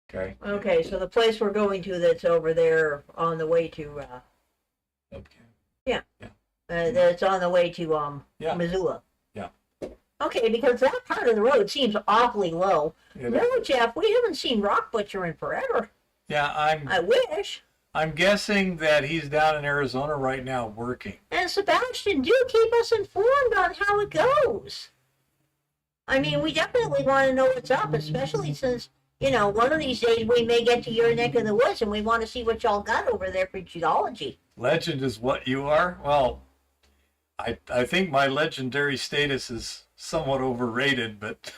Okay. Okay, so the place we're going to that's over there on the way to. Okay. Yeah. Yeah. That's on the way to Missoula. Yeah. Okay, because that part of the road seems awfully low. Yeah, no, Jeff, we haven't seen rock butcher in forever. Yeah, I wish. I'm guessing that he's down in Arizona right now working. And Sebastian, do keep us informed on how it goes. I mean, we definitely want to know what's up, especially since, one of these days we may get to your neck of the woods and we want to see what y'all got over there for geology. Legend is what you are? Well, I think my legendary status is somewhat overrated, but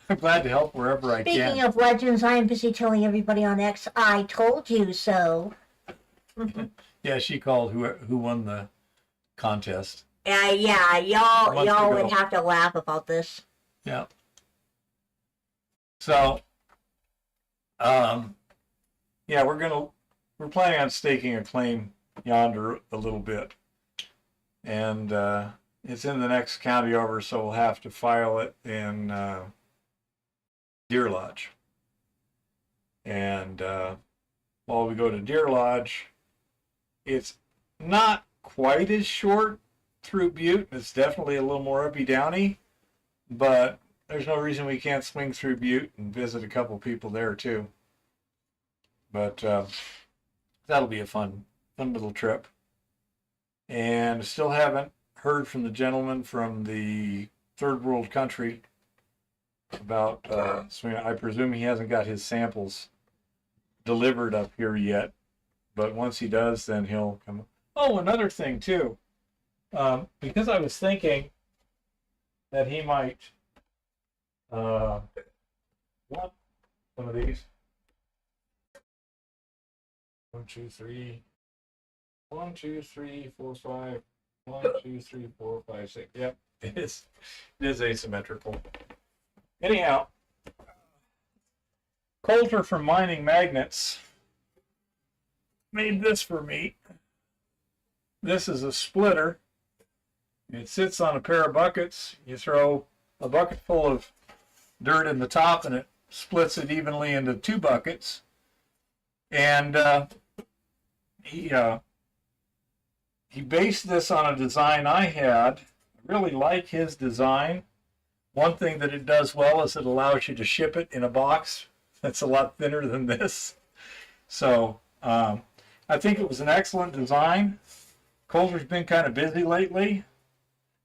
I'm glad to help wherever I can. Speaking of legends, I am busy telling everybody on X, I told you so. Yeah, she called who won the contest. Yeah, y'all would have to laugh about this. Yeah. So, yeah, we're planning on staking a claim yonder a little bit, and it's in the next county over, so we'll have to file it in Deer Lodge. And while we go to Deer Lodge, it's not quite as short through Butte. It's definitely a little more uppy downy, but there's no reason we can't swing through Butte and visit a couple people there too. But that'll be a fun little trip. And still haven't heard from the gentleman from the third world country about swing. I presume he hasn't got his samples delivered up here yet, but once he does, then he'll come. Oh, another thing too, because I was thinking that he might want one of these. 1, 2, 3. 1, 2, 3, 4, 5. 1, 2, 3, 4, 5, 6. Yep, it is asymmetrical. Anyhow, Coulter from Mining Magnets made this for me. This is a splitter. It sits on a pair of buckets. You throw a bucket full of dirt in the top and it splits it evenly into 2 buckets. And he based this on a design I had. I really like his design. One thing that it does well is it allows you to ship it in a box that's a lot thinner than this. So I think it was an excellent design. Coulter's been kind of busy lately.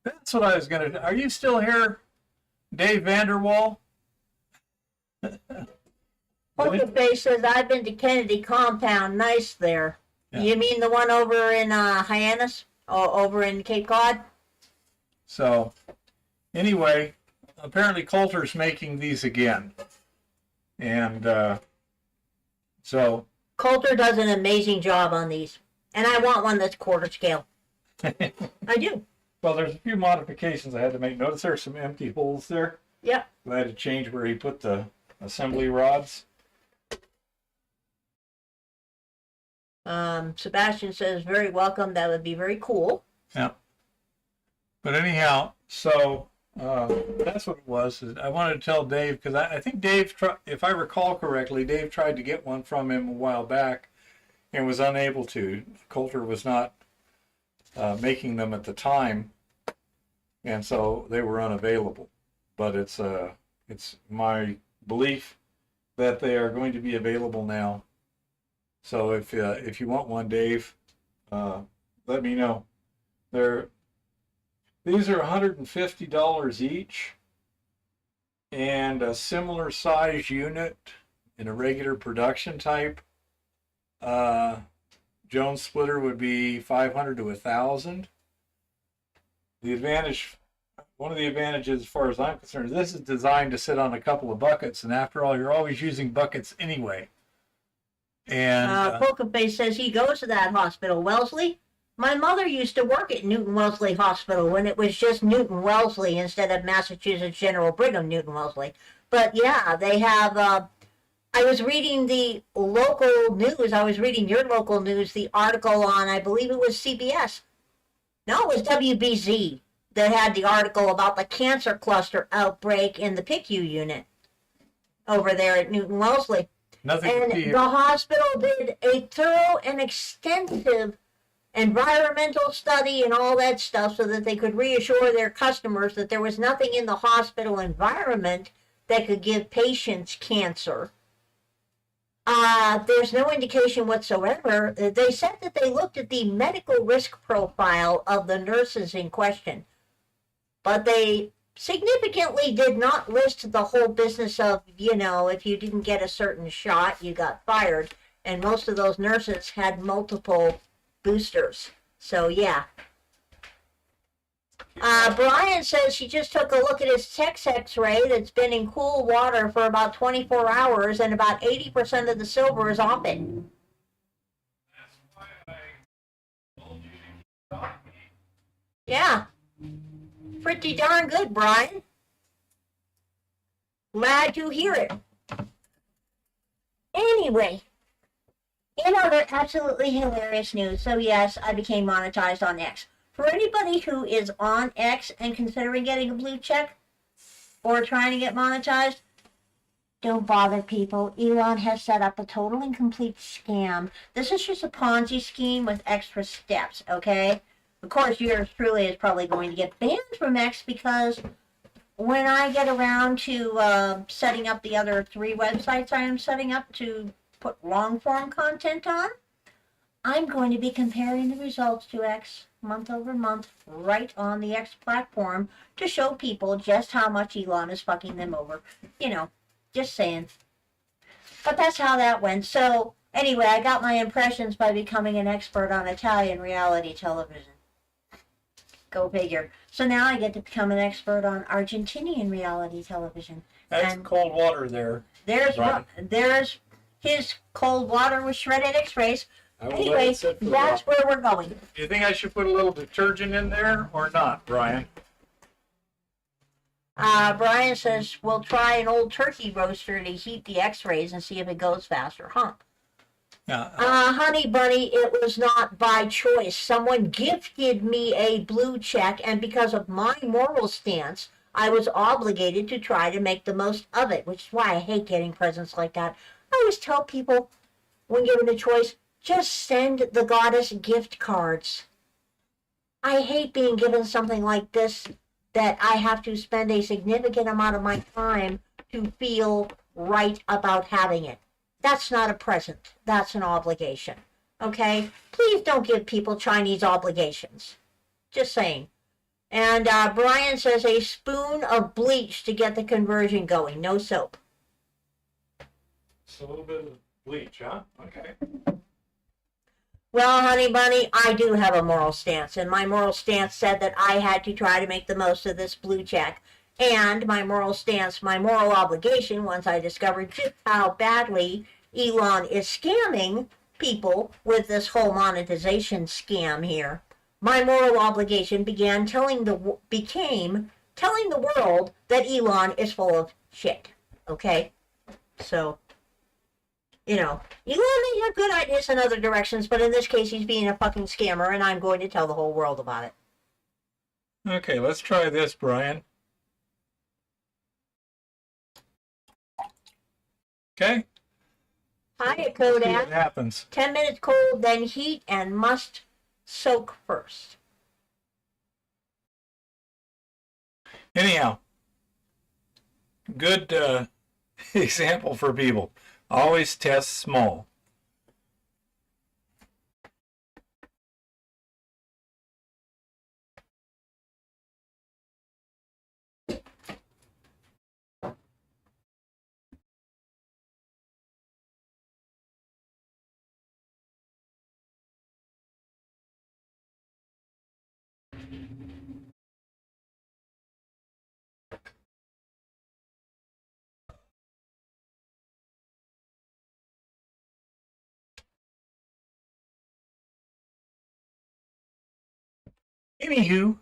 That's what I was going to do. Are you still here, Dave Vanderwall? Poker Face says, I've been to Kennedy Compound. Nice there. Yeah. You mean the one over in Hyannis? Or over in Cape Cod? So, anyway, apparently Coulter's making these again. And so... Coulter does an amazing job on these. And I want one that's quarter scale. I do. Well, there's a few modifications I had to make. Notice there's some empty holes there. Yep. I had to change where he put the assembly rods. Sebastian says, very welcome. That would be very cool. Yeah. But anyhow, so that's what it was. I wanted to tell Dave, because I think Dave, if I recall correctly, Dave tried to get one from him a while back and was unable to. Coulter was not making them at the time, and so they were unavailable. But it's my belief that they are going to be available now. So if you want one, Dave, let me know. These are $150 each, and a similar size unit in a regular production type. Jones splitter would be $500 to $1,000. One of the advantages, as far as I'm concerned, this is designed to sit on a couple of buckets, and after all, you're always using buckets anyway. And Poker Face says he goes to that hospital, Wellesley. My mother used to work at Newton Wellesley Hospital when it was just Newton Wellesley instead of Massachusetts General Brigham Newton Wellesley. But yeah, they have. I was reading the local news. I was reading your local news, the article on, I believe it was CBS. No, it was WBZ that had the article about the cancer cluster outbreak in the PICU unit over there at Newton Wellesley. nothing to see And here. the hospital did a thorough and extensive environmental study and all that stuff so that they could reassure their customers that there was nothing in the hospital environment that could give patients cancer. There's no indication whatsoever. They said that they looked at the medical risk profile of the nurses in question, but they significantly did not list the whole business of, if you didn't get a certain shot, you got fired. And most of those nurses had multiple boosters. So, yeah. Brian says she just took a look at his chest x-ray that's been in cool water for about 24 hours, and about 80% of the silver is off it. That's why I told you to keep talking. Yeah. Pretty darn good, Brian. Glad to hear it. Anyway, in other absolutely hilarious news, so yes, I became monetized on X. For anybody who is on X and considering getting a blue check or trying to get monetized, don't bother, people. Elon has set up a total and complete scam. This is just a Ponzi scheme with extra steps, okay? Of course, yours truly is probably going to get banned from X because when I get around to setting up the other 3 websites I am setting up to put long-form content on, I'm going to be comparing the results to X month over month right on the X platform to show people just how much Elon is fucking them over. Just saying. But that's how that went. So, anyway, I got my impressions by becoming an expert on Italian reality television. Go figure. So now I get to become an expert on Argentinian reality television. That's And cold water there. there's his cold water with shredded x-rays. I will Anyway, let it sit for a that's while. where we're going. Do you think I should put a little detergent in there or not, Brian? Brian says we'll try an old turkey roaster to heat the x-rays and see if it goes faster. Yeah. Honey bunny, it was not by choice. Someone gifted me a blue check, and because of my moral stance, I was obligated to try to make the most of it, which is why I hate getting presents like that. I always tell people, when given a choice, just send the goddess gift cards. I hate being given something like this that I have to spend a significant amount of my time to feel right about having it. That's not a present. That's an obligation. Okay? Please don't give people Chinese obligations. Just saying. And Brian says a spoon of bleach to get the conversion going. No soap. Just a little bit of bleach, huh? Okay. Well, honey bunny, I do have a moral stance, and my moral stance said that I had to try to make the most of this blue check. And my moral stance, my moral obligation, once I discovered just how badly Elon is scamming people with this whole monetization scam here, my moral obligation became telling the world that Elon is full of shit. Okay? So, Elon may have good ideas in other directions, but in this case, he's being a fucking scammer, and I'm going to tell the whole world about it. Okay, let's try this, Brian. Okay? Hi, See what Kodak. happens. 10 minutes cold, then heat, and must soak first. Anyhow, good example for people. Always test small. Anywho,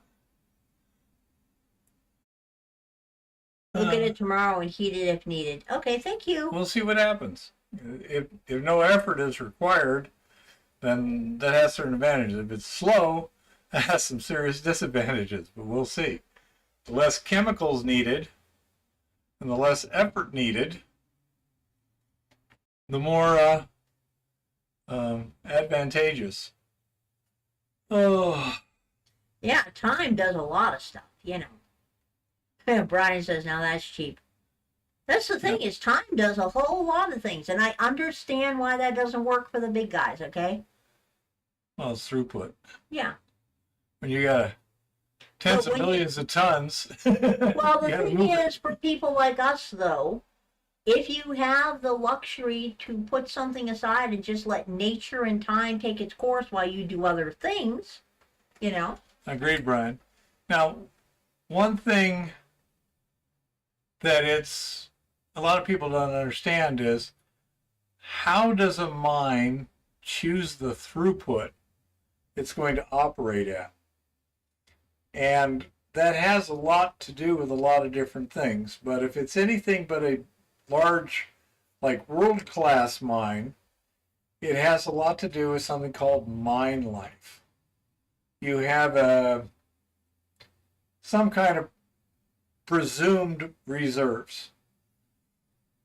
Look at it tomorrow and heat it if needed. Okay, thank you. we'll see what happens. If no effort is required, then that has certain advantages. If it's slow, that has some serious disadvantages, but we'll see. The less chemicals needed and the less effort needed, the more advantageous. Oh, Yeah, time does a lot of stuff, Brian says, now that's cheap. That's the thing, is time does a whole lot of things, and I understand why that doesn't work for the big guys, okay? Well, it's throughput. Yeah. When you got tens of millions of tons. Well, the thing is, for people like us, though, if you have the luxury to put something aside and just let nature and time take its course while you do other things, you know. Agreed, Brian. Now, one thing that a lot of people don't understand is, how does a mine choose the throughput it's going to operate at? And that has a lot to do with a lot of different things. But if it's anything but a large, like world-class mine, it has a lot to do with something called mine life. You have some kind of presumed reserves.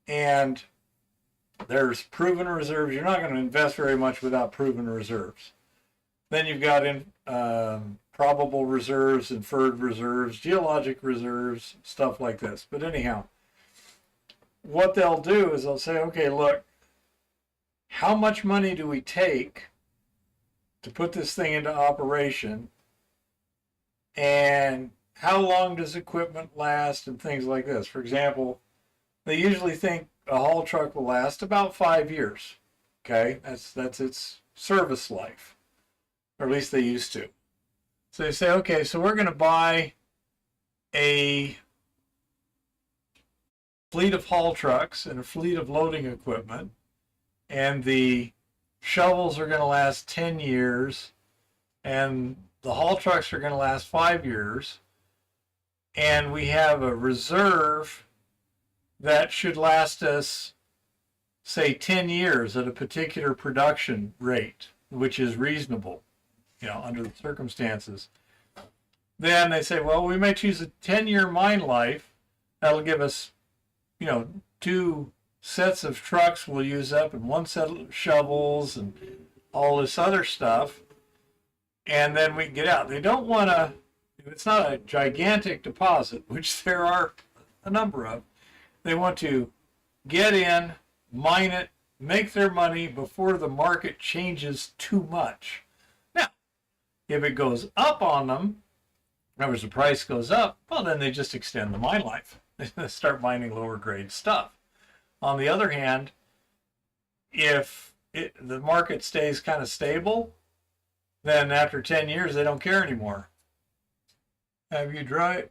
And there's proven reserves. You're not going to invest very much without proven reserves. Then you've got probable reserves, inferred reserves, geologic reserves, stuff like this. But anyhow, what they'll do is they'll say, okay, look, how much money do we take to put this thing into operation? And how long does equipment last and things like this? For example, they usually think a haul truck will last about 5 years. Okay, that's its service life, or at least they used to. So they say, okay, so we're going to buy a fleet of haul trucks and a fleet of loading equipment, and the shovels are going to last 10 years, and the haul trucks are going to last 5 years, and we have a reserve that should last us, say, 10 years at a particular production rate, which is reasonable, under the circumstances. Then they say, well, we may choose a 10-year mine life. That'll give us, 2 sets of trucks we'll use up and 1 set of shovels and all this other stuff. And then we can get out. They don't want to, if it's not a gigantic deposit, which there are a number of, they want to get in, mine it, make their money before the market changes too much. Now, if it goes up on them, in other words, the price goes up, well, then they just extend the mine life. They start mining lower grade stuff. On the other hand, if the market stays kind of stable, then after 10 years, they don't care anymore. Have you drilled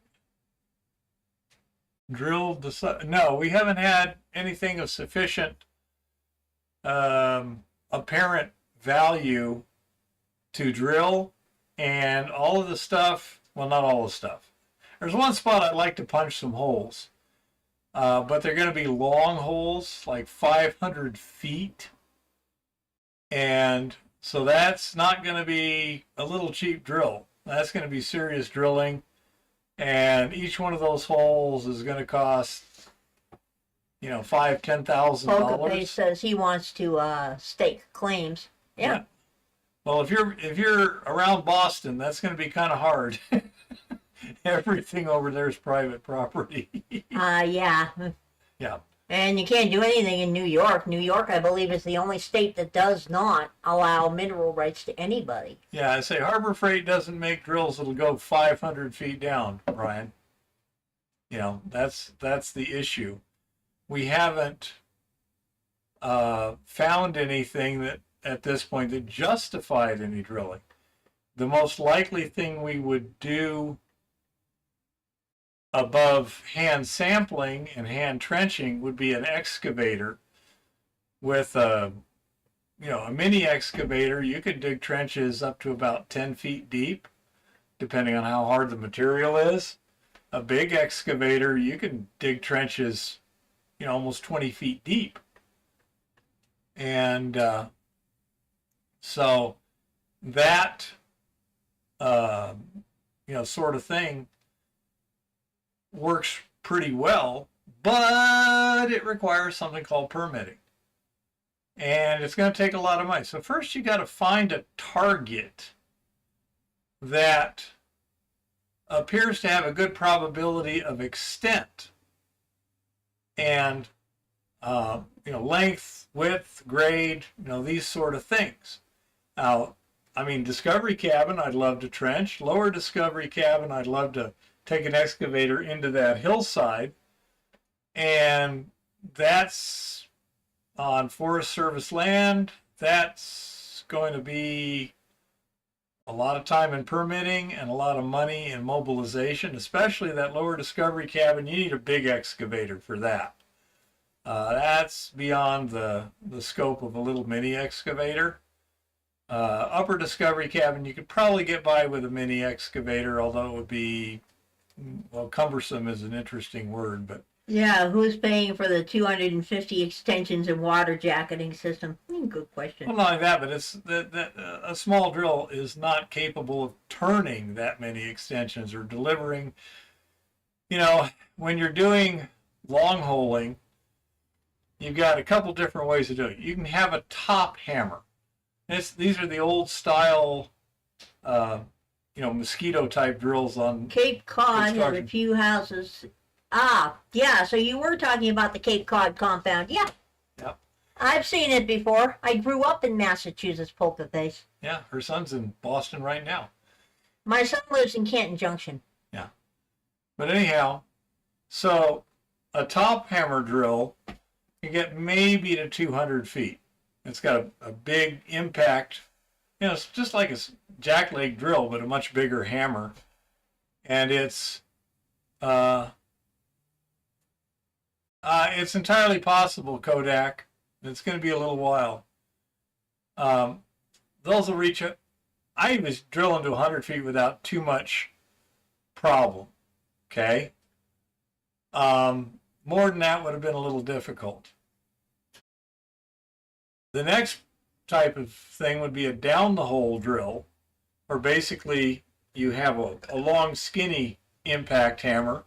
the... No, we haven't had anything of sufficient apparent value to drill, and all of the stuff, well, not all the stuff. There's one spot I'd like to punch some holes, but they're going to be long holes, like 500 feet, and so that's not going to be a little cheap drill. That's going to be serious drilling, and each one of those holes is going to cost, $5,000-$10,000. Poker says he wants to stake claims. Yeah. Well, if you're around Boston, that's going to be kind of hard. Everything over there is private property. Yeah. Yeah. And you can't do anything in New York. New York, I believe, is the only state that does not allow mineral rights to anybody. Yeah, I say Harbor Freight doesn't make drills that'll go 500 feet down, Brian. That's the issue. We haven't found anything that at this point that justified any drilling. The most likely thing we would do above hand sampling and hand trenching would be an excavator with a mini excavator. You could dig trenches up to about 10 feet deep, depending on how hard the material is. A big excavator, you can dig trenches, almost 20 feet deep. And so that, sort of thing works pretty well, but it requires something called permitting. And it's going to take a lot of money. So first you got to find a target that appears to have a good probability of extent. and length, width, grade, these sort of things. Now, I mean, Discovery Cabin, I'd love to trench. Lower Discovery Cabin, I'd love to take an excavator into that hillside. And that's on Forest Service land. That's going to be a lot of time in permitting and a lot of money in mobilization, especially that Lower Discovery Cabin. You need a big excavator for that. That's beyond the scope of a little mini excavator. Upper Discovery Cabin, you could probably get by with a mini excavator, although it would be, well, cumbersome is an interesting word, but yeah, who's paying for the 250 extensions and water jacketing system? Good question. well, not only that, but it's a small drill is not capable of turning that many extensions or delivering. When you're doing long holing, you've got a couple different ways of doing it. You can have a top hammer. These are the old style, mosquito type drills on Cape Cod has a construction. few houses. Yeah, so you were talking about the Cape Cod compound. Yeah. Yep. I've seen it before. I grew up in Massachusetts, Polka Face. Yeah, her son's in Boston right now. My son lives in Canton Junction. Yeah. But anyhow, so a top hammer drill can get maybe to 200 feet. It's got a big impact. It's just like a jackleg drill, but a much bigger hammer. And it's entirely possible, Kodak. It's going to be a little while. Those will reach it. I was drilling to 100 feet without too much problem. Okay. More than that would have been a little difficult. The next type of thing would be a down the hole drill, where basically you have a long skinny impact hammer,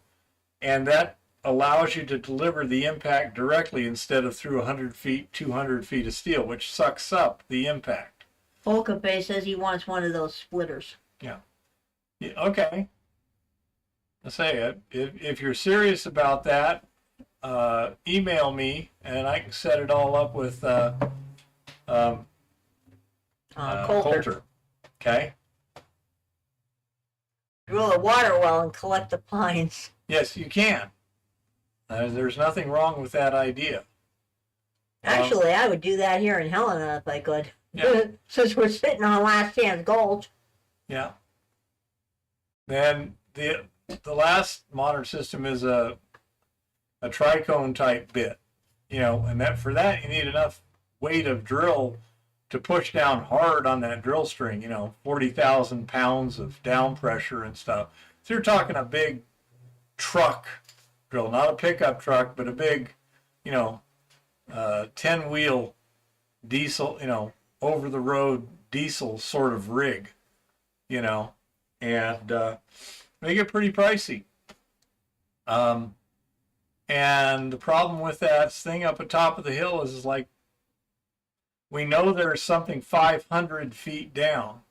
and that allows you to deliver the impact directly instead of through 100 feet, 200 feet of steel, which sucks up the impact. Polka Face says he wants one of those splitters. Yeah okay. I say it. If you're serious about that, email me and I can set it all up with Coulter. Okay. Drill a water well and collect the pines. Yes, you can. There's nothing wrong with that idea. Actually, I would do that here in Helena if I could. Yeah. Since we're sitting on Last Chance Gulch. Yeah. Then the last modern system is a tricone type bit, and for that you need enough weight of drill to push down hard on that drill string. 40,000 pounds of down pressure and stuff. So you're talking a big truck drill, not a pickup truck, but a big, 10-wheel diesel, over the road diesel sort of rig, and they get pretty pricey. And the problem with that thing up at top of the hill is like, we know there's something 500 feet down,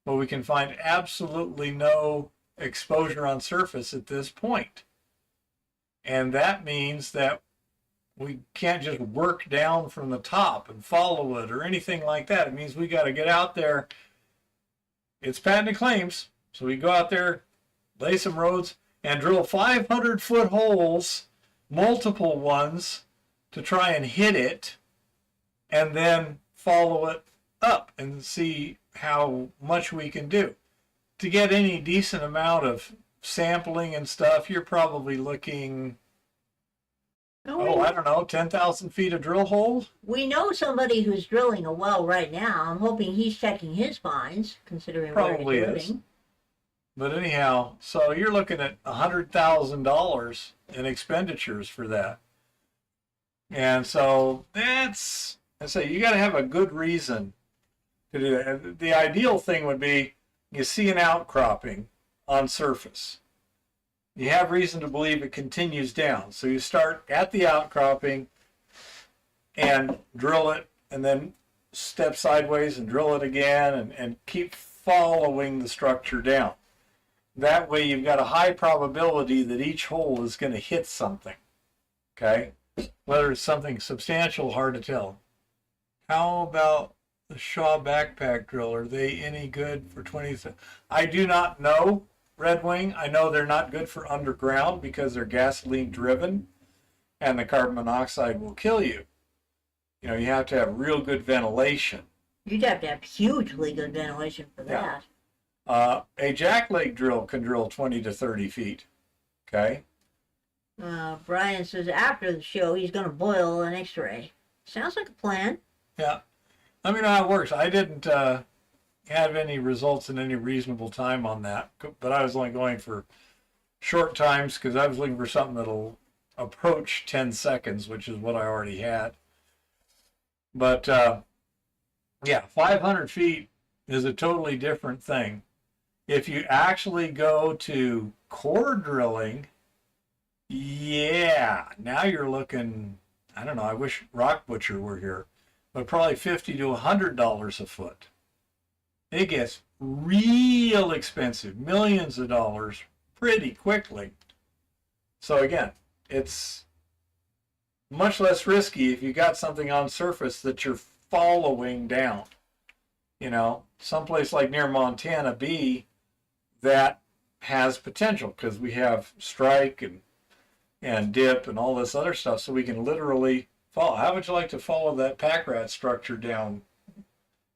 but we can find absolutely no exposure on surface at this point. And that means that we can't just work down from the top and follow it or anything like that. It means we got to get out there. It's patented claims. So we go out there, lay some roads, and drill 500-foot holes, multiple ones, to try and hit it, and then follow it up and see how much we can do. To get any decent amount of sampling and stuff, you're probably looking, I don't know, 10,000 feet of drill holes? We know somebody who's drilling a well right now. I'm hoping he's checking his finds, considering Probably where he's is. living. But anyhow, so you're looking at $100,000 in expenditures for that. And so that's, I say, you got to have a good reason to do that. The ideal thing would be you see an outcropping on surface. You have reason to believe it continues down. So you start at the outcropping and drill it, and then step sideways and drill it again, and keep following the structure down. That way you've got a high probability that each hole is going to hit something. Okay? Whether it's something substantial, hard to tell. How about the Shaw backpack drill? Are they any good for 20? I do not know, Red Wing. I know they're not good for underground because they're gasoline driven and the carbon monoxide will kill you. You know, you have to have real good ventilation. You'd have to have hugely good ventilation for that. A jackleg drill can drill 20 to 30 feet. Okay? Brian says after the show he's going to boil an X-ray. Sounds like a plan. Yeah. Let me know how it works. I didn't have any results in any reasonable time on that, but I was only going for short times because I was looking for something that'll approach 10 seconds, which is what I already had. But yeah, 500 feet is a totally different thing. If you actually go to core drilling, yeah, now you're looking, I don't know, I wish Rock Butcher were here, but probably $50 to $100 a foot. It gets real expensive, millions of dollars pretty quickly. So again, it's much less risky if you got something on surface that you're following down. You know, someplace like near Montana B that has potential because we have strike and dip and all this other stuff, so we can literally follow. How would you like to follow that pack rat structure down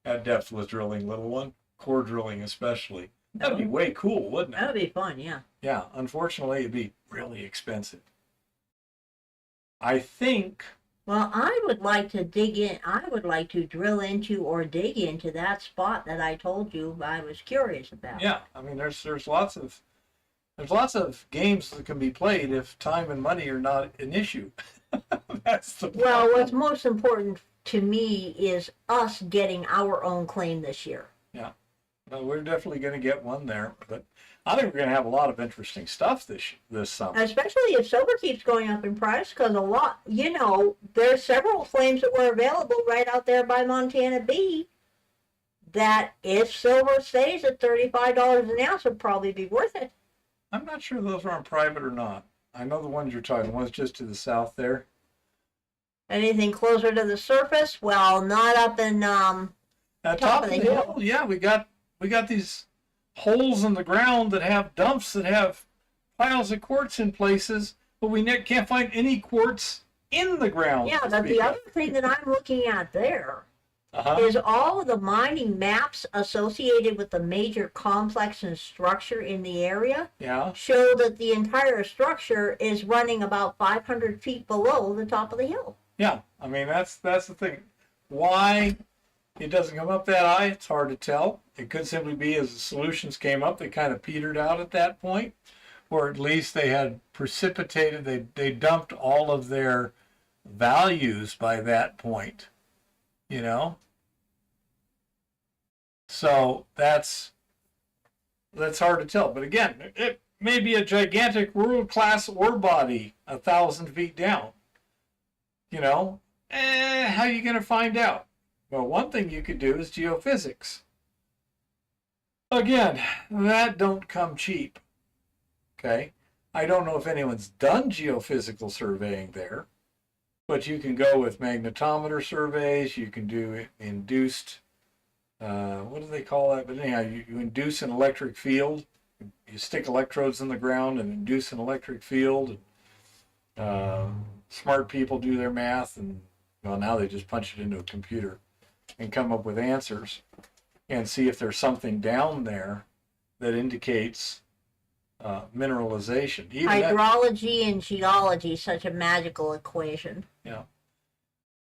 at depth with drilling, little one? Core drilling especially. That'd be way cool, wouldn't it? That'd be fun, yeah. Yeah, unfortunately it'd be really expensive. I think. Well, I would like to dig in. I would like to drill into or dig into that spot that I told you I was curious about. Yeah, I mean, there's lots of games that can be played if time and money are not an issue. That's the problem. Well, what's most important to me is us getting our own claim this year. Yeah, well, we're definitely going to get one there, but I think we're going to have a lot of interesting stuff this summer. Especially if silver keeps going up in price, because a lot, you know, there's several claims that were available right out there by Montana B that if silver stays at $35 an ounce would probably be worth it. I'm not sure those are on private or not. I know the ones you're talking, the ones just to the south there. Anything closer to the surface? Well, not up in At top of the hill, yeah, we got these holes in the ground that have dumps that have piles of quartz in places, but we can't find any quartz in the ground. Yeah, but the other thing that I'm looking at there is all of the mining maps associated with the major complex and structure in the area show that the entire structure is running about 500 feet below the top of the hill. Yeah, I mean, that's the thing. Why it doesn't come up that high, it's hard to tell. It could simply be as the solutions came up, they kind of petered out at that point, or at least they had precipitated, they dumped all of their values by that point, you know? So that's hard to tell. But again, it may be a gigantic world-class ore body 1,000 feet down. You know, how are you going to find out? Well, one thing you could do is geophysics. Again, that don't come cheap. Okay? I don't know if anyone's done geophysical surveying there, but you can go with magnetometer surveys. You can do induced, what do they call that? But anyhow, you induce an electric field. You stick electrodes in the ground and induce an electric field. Smart people do their math, and well, now they just punch it into a computer and come up with answers and see if there's something down there that indicates mineralization. Even hydrology and geology, such a magical equation. Yeah.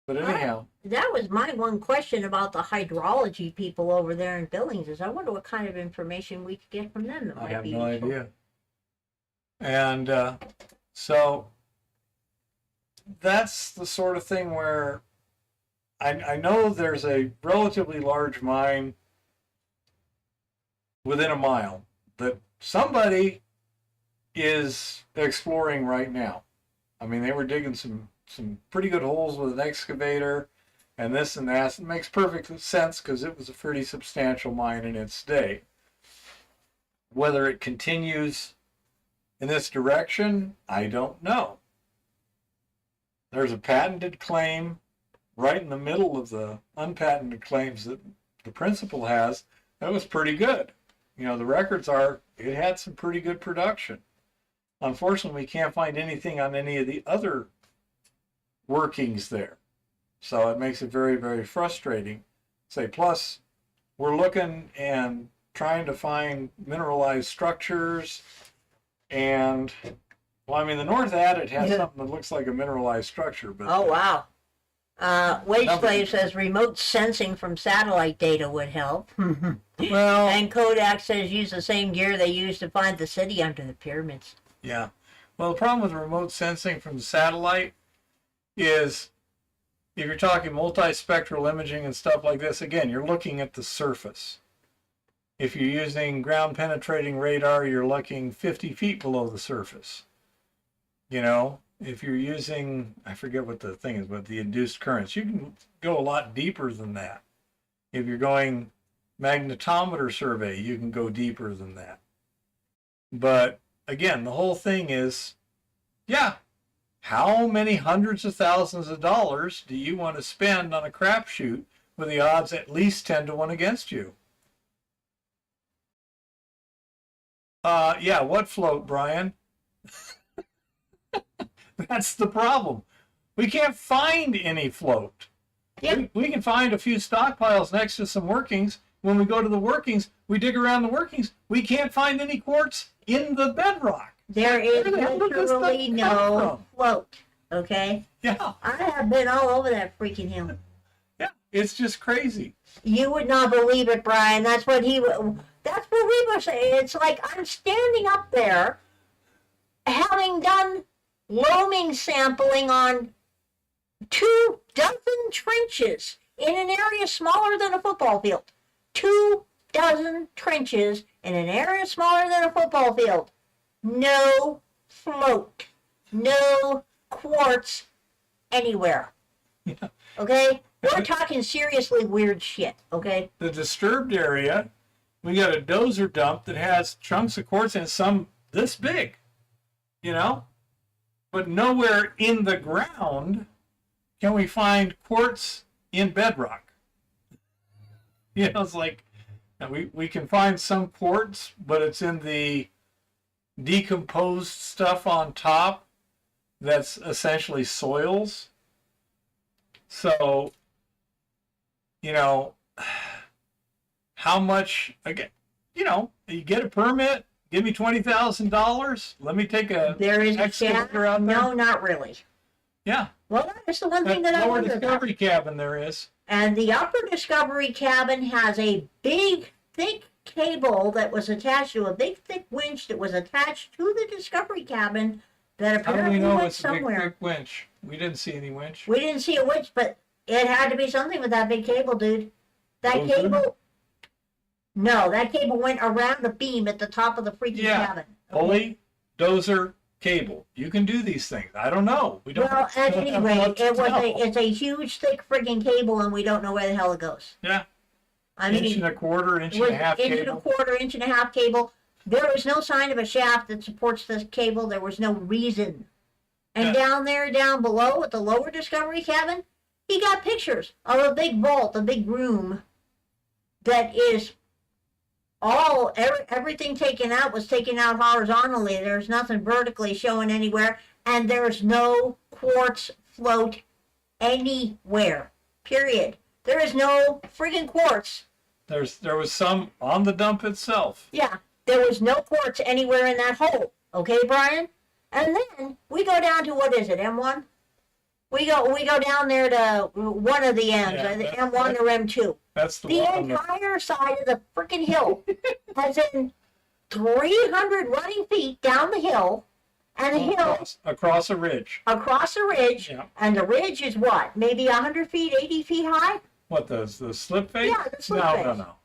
But anyhow. That was my one question about the hydrology people over there in Billings, is I wonder what kind of information we could get from them that might be useful. I have no idea. And so that's the sort of thing where I know there's a relatively large mine within a mile that somebody is exploring right now. I mean, they were digging some pretty good holes with an excavator and this and that. It makes perfect sense because it was a pretty substantial mine in its day. Whether it continues in this direction, I don't know. there's a patented claim right in the middle of the unpatented claims that the principal has. That was pretty good. You know, the records are, it had some pretty good production. Unfortunately, we can't find anything on any of the other workings there. So it makes it very, very frustrating. Say, plus, we're looking and trying to find mineralized structures. And, well, I mean, the North Adit has something that looks like a mineralized structure. But oh, wow. Wage Slave says remote sensing from satellite data would help. Well, and Kodak says use the same gear they used to find the city under the pyramids. yeah. Well, the problem with remote sensing from the satellite is if you're talking multispectral imaging and stuff like this, again, you're looking at the surface. If you're using ground penetrating radar, you're looking 50 feet below the surface. You know, if you're using, I forget what the thing is, but the induced currents, you can go a lot deeper than that. If you're going magnetometer survey, you can go deeper than that. But again, the whole thing is, yeah, how many hundreds of thousands of dollars do you want to spend on a crapshoot with the odds at least 10 to 1 against you? Yeah, what float, Brian? That's the problem. We can't find any float. Yeah. We can find a few stockpiles next to some workings. When we go to the workings, we dig around the workings. We can't find any quartz in the bedrock. There is Where the hell did this literally stuff come no from? float, okay? Yeah, I have been all over that freaking hill. yeah, it's just crazy. You would not believe it, Brian. That's what we were saying. It's like I'm standing up there, having done loaming sampling on 24 trenches in an area smaller than a football field. 24 trenches in an area smaller than a football field. No float. No quartz anywhere. Yeah. Okay? We're talking seriously weird shit, okay? The disturbed area, we got a dozer dump that has chunks of quartz and some this big, you know? But nowhere in the ground can we find quartz in bedrock. You know, it's like, we can find some quartz, but it's in the decomposed stuff on top that's essentially soils. So, you know, how much, again, you know, you get a permit, give me $20,000, let me take a There is a excavator shaft? out there. No, not really. Yeah. Well, that's the one thing that I lower wonder about. discovery cabin there is. And the upper discovery cabin has a big, thick cable that was attached to a big, thick winch that was attached to the discovery cabin that How do we apparently know went it's a big, somewhere. thick winch? We didn't see any winch. We didn't see a winch, but it had to be something with that big cable, dude. That Dozer? cable... No, that cable went around the beam at the top of the freaking Yeah. cabin. Pulley, dozer, cable. You can do these things. I don't know. We don't. Well, at don't any have rate, much to tell. it's a huge, thick friggin' cable, and we don't know where the hell it goes. Yeah. I mean, Inch and a quarter, inch it and was a half inch and a cable. quarter, inch and a half cable. There was no sign of a shaft that supports this cable. There was no reason. And Yeah. down below at the lower discovery cabin, he got pictures of a big vault, a big room that is everything taken out was taken out horizontally. There's nothing vertically showing anywhere, and there's no quartz float anywhere. Period. There is no friggin' quartz. There was some on the dump itself. Yeah, there was no quartz anywhere in that hole. Okay, Brian? And then we go down to, what is it, M1? We go down there to one of the M's, Yeah, the that's- M1 or M2. That's the The one. on the- entire side of the freaking hill has been 300 running feet down the hill, and the hill across a ridge. across a ridge, Yeah. and the ridge is what, maybe 100 feet, 80 feet high? What, the slip face? Yeah, the slip no, face. No.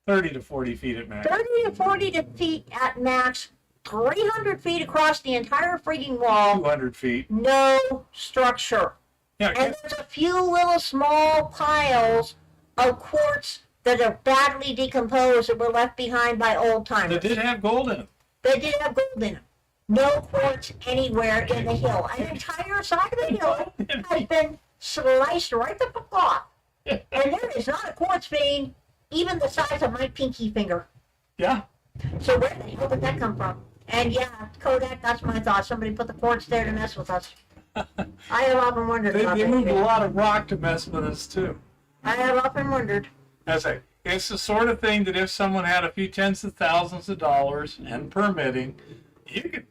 30 to 40 feet at max. 30 to 40 feet at max, 300 feet across the entire freaking wall, 200 feet. no structure. Yeah. And there's a few little small piles of quartz that are badly decomposed that were left behind by old timers. They did have gold in them. They did have gold in them. No quartz anywhere in the hill. An entire side of the hill has been sliced right the fuck off. And there is not a quartz vein even the size of my pinky finger. Yeah. So where the hell did that come from? And yeah, Kodak, that's my thought. Somebody put the quartz there to mess with us. I have often wondered about They that. moved a lot of rock to mess with us, too. I have often wondered. That's it. It's the sort of thing that if someone had a few tens of thousands of dollars and permitting, you could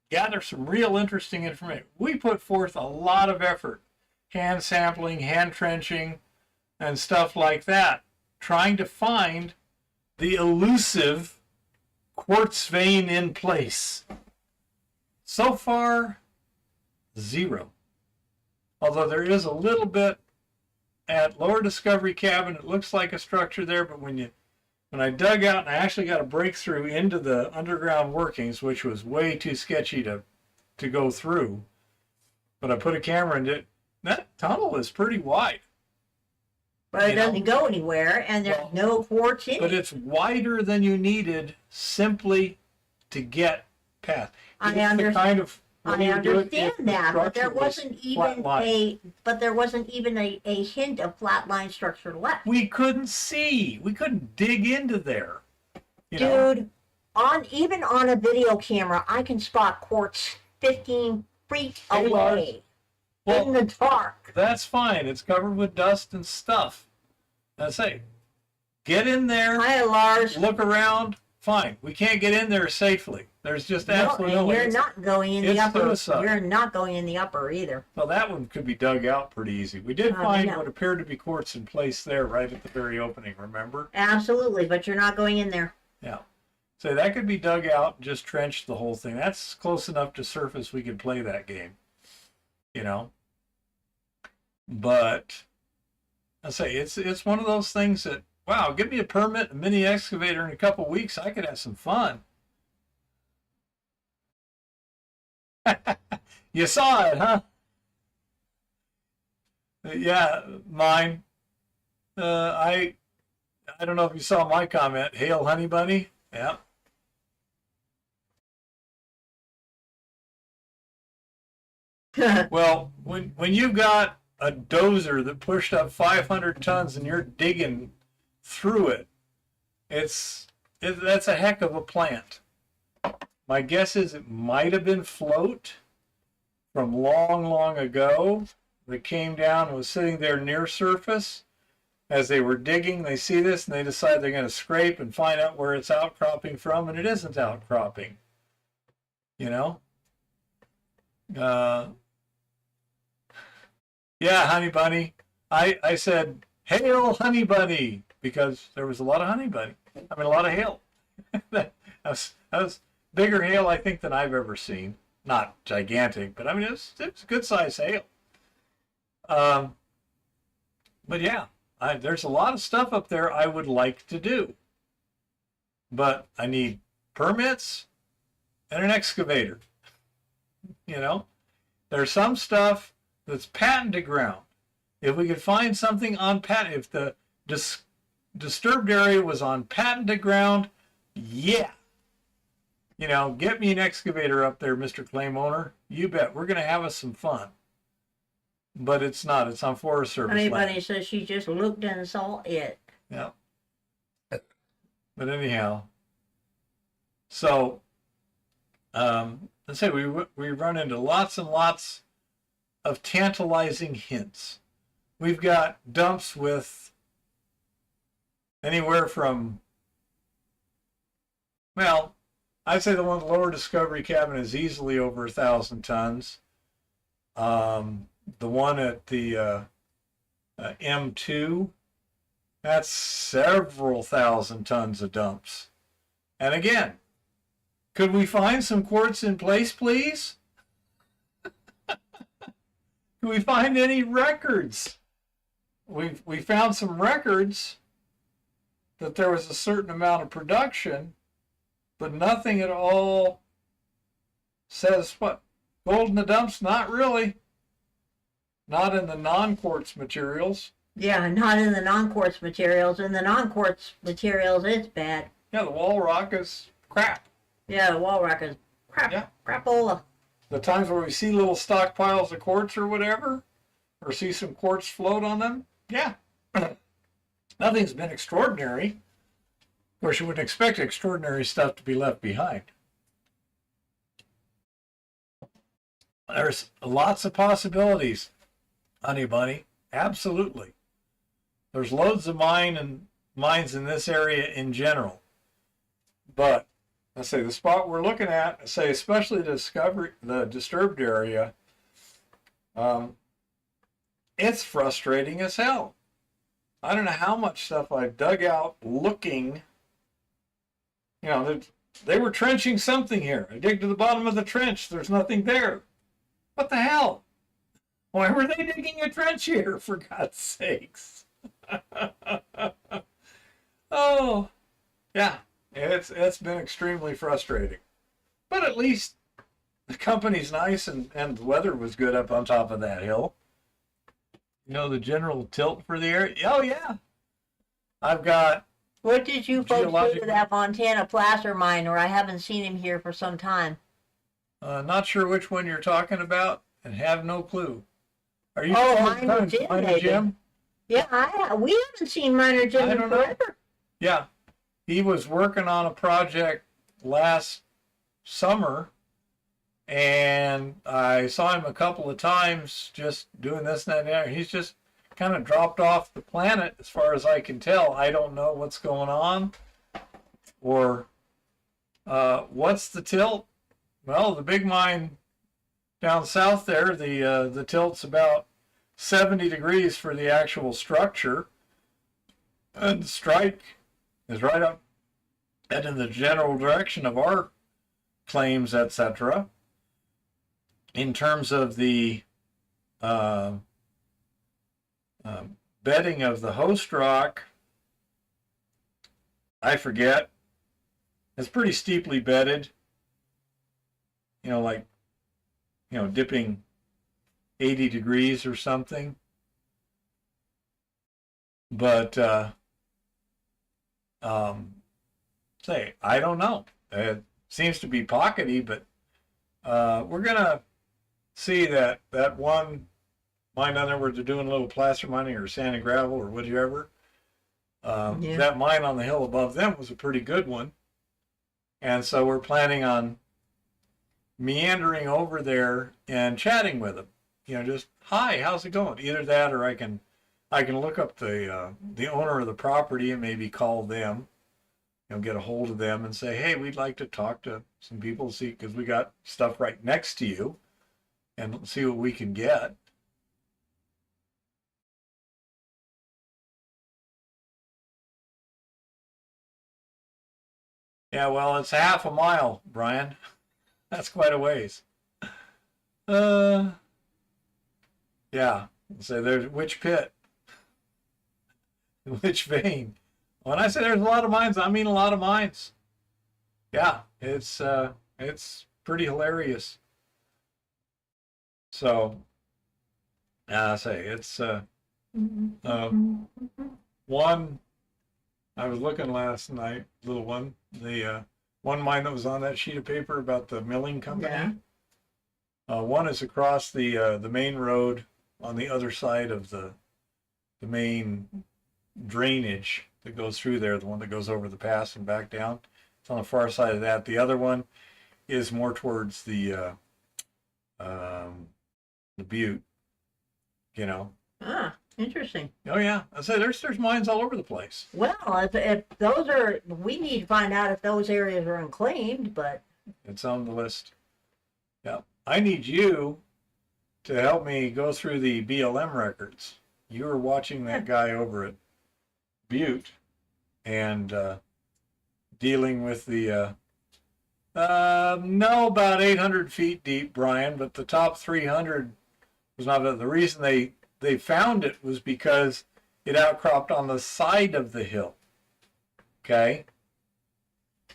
gather some real interesting information. We put forth a lot of effort, hand sampling, hand trenching, and stuff like that, trying to find the elusive quartz vein in place. So far, zero. Although there is a little bit at Lower Discovery Cabin, it looks like a structure there, but when I dug out and I actually got a breakthrough into the underground workings, which was way too sketchy to go through, but I put a camera in it, that tunnel is pretty wide. But it doesn't go anywhere, and there's no quartz in it. But it's wider than you needed simply to get past. I understand. Kind of, I understand that, but there wasn't even a hint of flatline structure left. We couldn't see. We couldn't dig into there. You know? Dude, even on a video camera, I can spot quartz 15 feet away in the dark. That's fine. It's covered with dust and stuff. I say, get in there. Hi, Lars. Look around. Fine. We can't get in there safely. There's just absolutely no way. You're not going in the upper. Suicide. You're not going in the upper either. Well, that one could be dug out pretty easy. We did find what appeared to be quartz in place there right at the very opening, remember? Absolutely, but you're not going in there. Yeah. So that could be dug out and just trenched the whole thing. That's close enough to surface we could play that game. You know? But I say it's one of those things that, wow, give me a permit, a mini excavator in a couple of weeks, I could have some fun. You saw it, huh? Yeah, mine. I don't know if you saw my comment. Hail, honey bunny. Yeah. Well, when you've got a dozer that pushed up 500 tons and you're digging through it, that's a heck of a plant. My guess is it might have been float from long, long ago that came down and was sitting there near surface. As they were digging, they see this and they decide they're going to scrape and find out where it's outcropping from, and it isn't outcropping. You know? Yeah, honey bunny. I said, hail, honey bunny, because there was a lot of honey bunny. I mean, a lot of hail. that was bigger hail, I think, than I've ever seen. Not gigantic, but I mean, it's good size hail. But yeah, there's a lot of stuff up there I would like to do. But I need permits and an excavator. You know, there's some stuff that's patented ground. If we could find something on patent, if the disturbed area was on patented ground, yeah. You know, get me an excavator up there, Mr. Claim Owner. You bet. We're going to have us some fun. But it's not. It's on Forest Service land. Anybody says she just looked and saw it. Yeah. But anyhow, so let's say we run into lots and lots of tantalizing hints. We've got dumps with anywhere from, well, I'd say the one at the Lower Discovery Cabin is easily over 1,000 tons. The one at the M2, that's several thousand tons of dumps. And again, could we find some quartz in place, please? Can we find any records? We found some records that there was a certain amount of production, but nothing at all says what? Gold in the dumps? Not really. Not in the non-quartz materials. Yeah, not in the non-quartz materials. In the non-quartz materials, it's bad. Yeah, the wall rock is crap. Yeah, the wall rock is crap. Yeah. Crapola. The times where we see little stockpiles of quartz or whatever, or see some quartz float on them? Yeah. Nothing's been extraordinary. Of course, you wouldn't expect extraordinary stuff to be left behind. There's lots of possibilities, honey bunny. Absolutely. There's loads of mines in this area in general. But let's say the spot we're looking at, say especially the disturbed area, it's frustrating as hell. I don't know how much stuff I've dug out looking. You know, they were trenching something here. I dig to the bottom of the trench. There's nothing there. What the hell? Why were they digging a trench here, for God's sakes? Oh, yeah. It's been extremely frustrating. But at least the company's nice and the weather was good up on top of that hill. You know, the general tilt for the area? Oh, yeah. I've got... What did you folks do to that Montana placer miner? I haven't seen him here for some time. Not sure which one you're talking about and have no clue. Are you Miner Jim, Miner Jim? Yeah, we haven't seen Miner Jim in forever. Yeah. He was working on a project last summer, and I saw him a couple of times just doing this and that and that. He's just kind of dropped off the planet as far as I can tell. I don't know what's going on or what's the tilt. Well, the big mine down south there, the tilt's about 70 degrees for the actual structure, and the strike is right up and in the general direction of our claims, etc. In terms of the bedding of the host rock, I forget. It's pretty steeply bedded. You know, like, you know, dipping 80 degrees or something. But, say, I don't know. It seems to be pockety, but we're going to see that one mine down there where they're doing a little placer mining or sand and gravel or whatever. That mine on the hill above them was a pretty good one. And so we're planning on meandering over there and chatting with them. You know, just, hi, how's it going? Either that or I can look up the owner of the property and maybe call them, you know, get a hold of them and say, hey, we'd like to talk to some people, see, because we got stuff right next to you, and see what we can get. Yeah, well, it's half a mile, Brian. That's quite a ways. Yeah. So there's which pit? Which vein? When I say there's a lot of mines, I mean a lot of mines. Yeah, it's pretty hilarious. So, I say it's one. I was looking last night, little one, the one mine that was on that sheet of paper about the milling company. Yeah. One is across the main road on the other side of the main drainage that goes through there, the one that goes over the pass and back down. It's on the far side of that. The other one is more towards the butte, you know. Ah, interesting. Oh yeah, I say there's mines all over the place. Well, if those are, we need to find out if those areas are unclaimed, but It's on the list. Yeah, I need you to help me go through the BLM records. You were watching that guy over at Butte and dealing with the no, about 800 feet deep, Brian, but the top 300 was not. The reason they found it was because it outcropped on the side of the hill. Okay,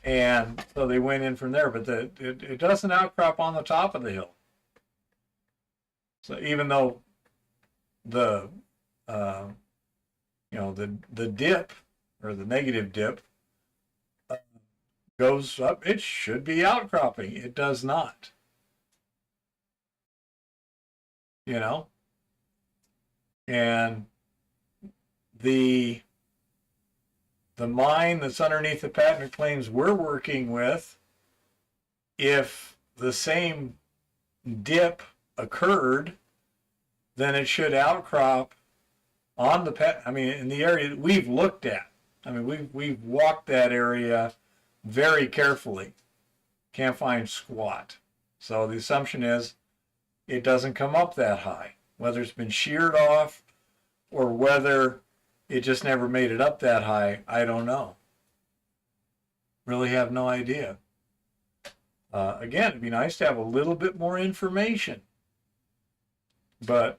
and so they went in from there, but it doesn't outcrop on the top of the hill. So even though the the dip or the negative dip goes up, it should be outcropping. It does not. You know, And the mine that's underneath the patent claims we're working with, if the same dip occurred, then it should outcrop on the in the area that we've looked at. I mean, we've walked that area very carefully. Can't find squat. So the assumption is it doesn't come up that high. Whether it's been sheared off or whether it just never made it up that high, I don't know. Really have no idea. Again, it'd be nice to have a little bit more information. But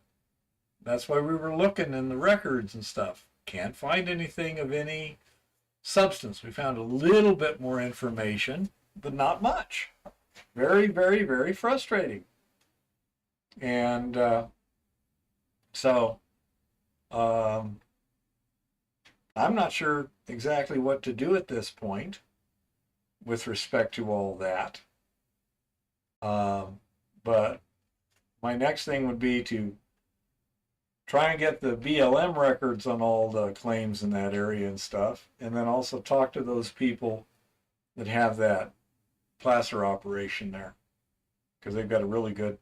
that's why we were looking in the records and stuff. Can't find anything of any substance. We found a little bit more information, but not much. Very, very, very frustrating. And so I'm not sure exactly what to do at this point with respect to all that. But my next thing would be to try and get the BLM records on all the claims in that area and stuff, and then also talk to those people that have that placer operation there, because they've got a really good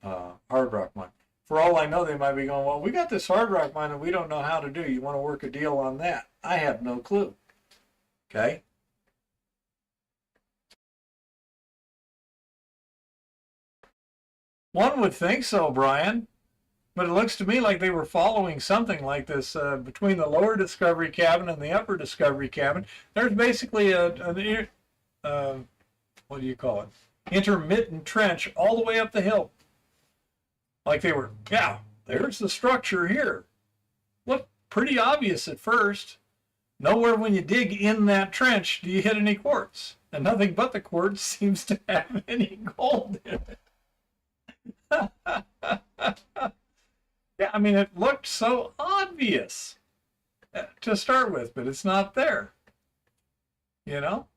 hard rock mine. For all I know, they might be going, well, we got this hard rock mine and we don't know how to do. You want to work a deal on that? I have no clue. Okay? One would think so, Brian, but it looks to me like they were following something like this between the lower discovery cabin and the upper discovery cabin. There's basically what do you call it? Intermittent trench all the way up the hill. Like they were, yeah, there's the structure here. Looked pretty obvious at first. Nowhere when you dig in that trench do you hit any quartz. And nothing but the quartz seems to have any gold in it. Yeah, I mean, it looked so obvious to start with, but it's not there. You know?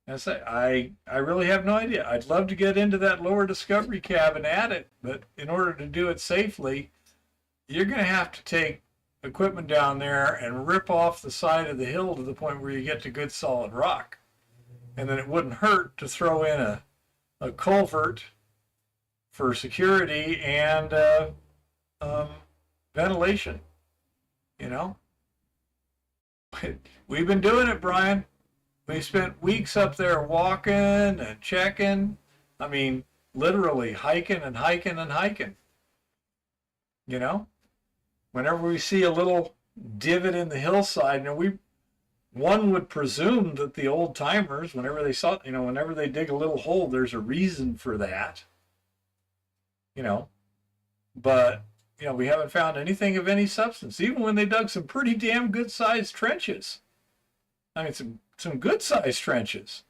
I say, I really have no idea. I'd love to get into that lower discovery cab and add it, but in order to do it safely, you're going to have to take equipment down there and rip off the side of the hill to the point where you get to good solid rock. And then it wouldn't hurt to throw in a culvert for security and ventilation, you know? We've been doing it, Brian. We spent weeks up there walking and checking. I mean, literally hiking and hiking and hiking. You know? Whenever we see a little divot in the hillside, one would presume that the old timers, whenever they dig a little hole, there's a reason for that. You know? But, we haven't found anything of any substance, even when they dug some pretty damn good sized trenches. I mean, some good sized trenches.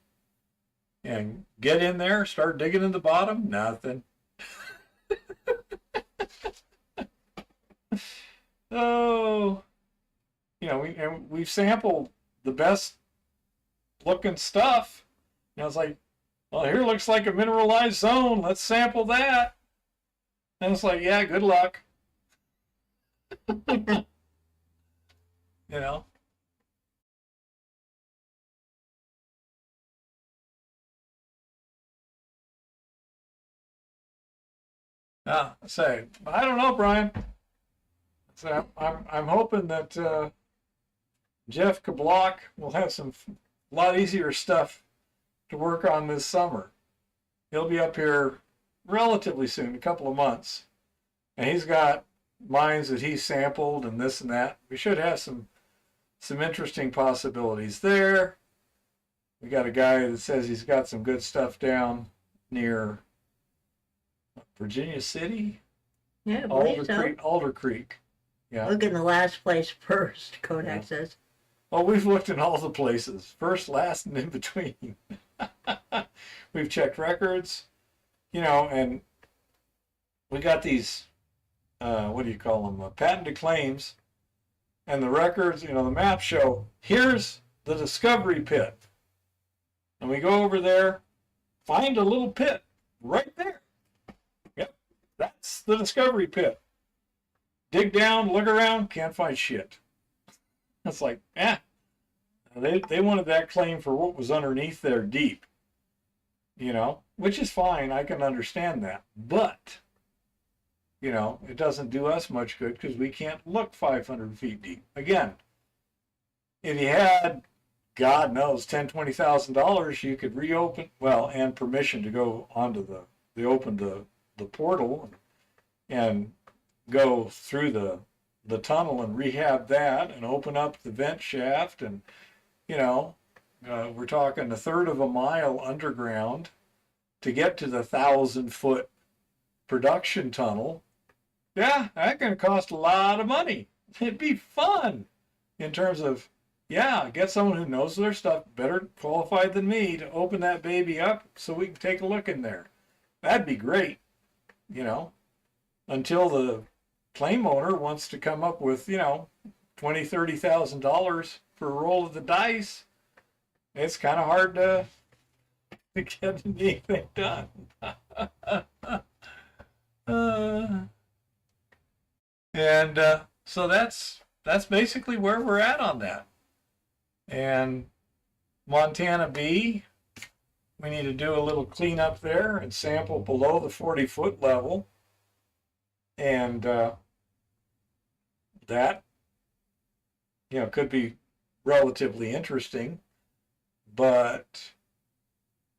And get in there, start digging in the bottom, nothing. Oh, we've sampled the best looking stuff. It's like, well, here looks like a mineralized zone. Let's sample that. And it's like, yeah, good luck. I don't know, Brian. So I'm hoping that Jeff Kablock will have some lot easier stuff to work on this summer. He'll be up here relatively soon, a couple of months, and he's got mines that he's sampled and this and that. We should have some interesting possibilities there. We got a guy that says he's got some good stuff down near Virginia City. Yeah, I believe so. Alder Creek. Yeah. Look in the last place first, Kodak says. Well, we've looked in all the places. First, last, and in between. We've checked records, and we got these, what do you call them, patented claims. And the records, the maps show, here's the discovery pit. And we go over there, find a little pit right there. Yep, that's the discovery pit. dig down, look around, can't find shit. It's like, they wanted that claim for what was underneath there deep, which is fine. I can understand that. But, it doesn't do us much good because we can't look 500 feet deep. Again, if you had, God knows, $10,000-$20,000, you could reopen, and permission to go onto they opened the portal and go through the tunnel and rehab that and open up the vent shaft. And, we're talking a third of a mile underground to get to the 1,000-foot production tunnel. Yeah, that's going to cost a lot of money. It'd be fun in terms of, get someone who knows their stuff, better qualified than me, to open that baby up so we can take a look in there. That'd be great, until the claim owner wants to come up with, $20,000-$30,000 for a roll of the dice. It's kind of hard to get anything done. So that's basically where we're at on that. And Montana B, we need to do a little cleanup there and sample below the 40-foot level. And that, could be relatively interesting. But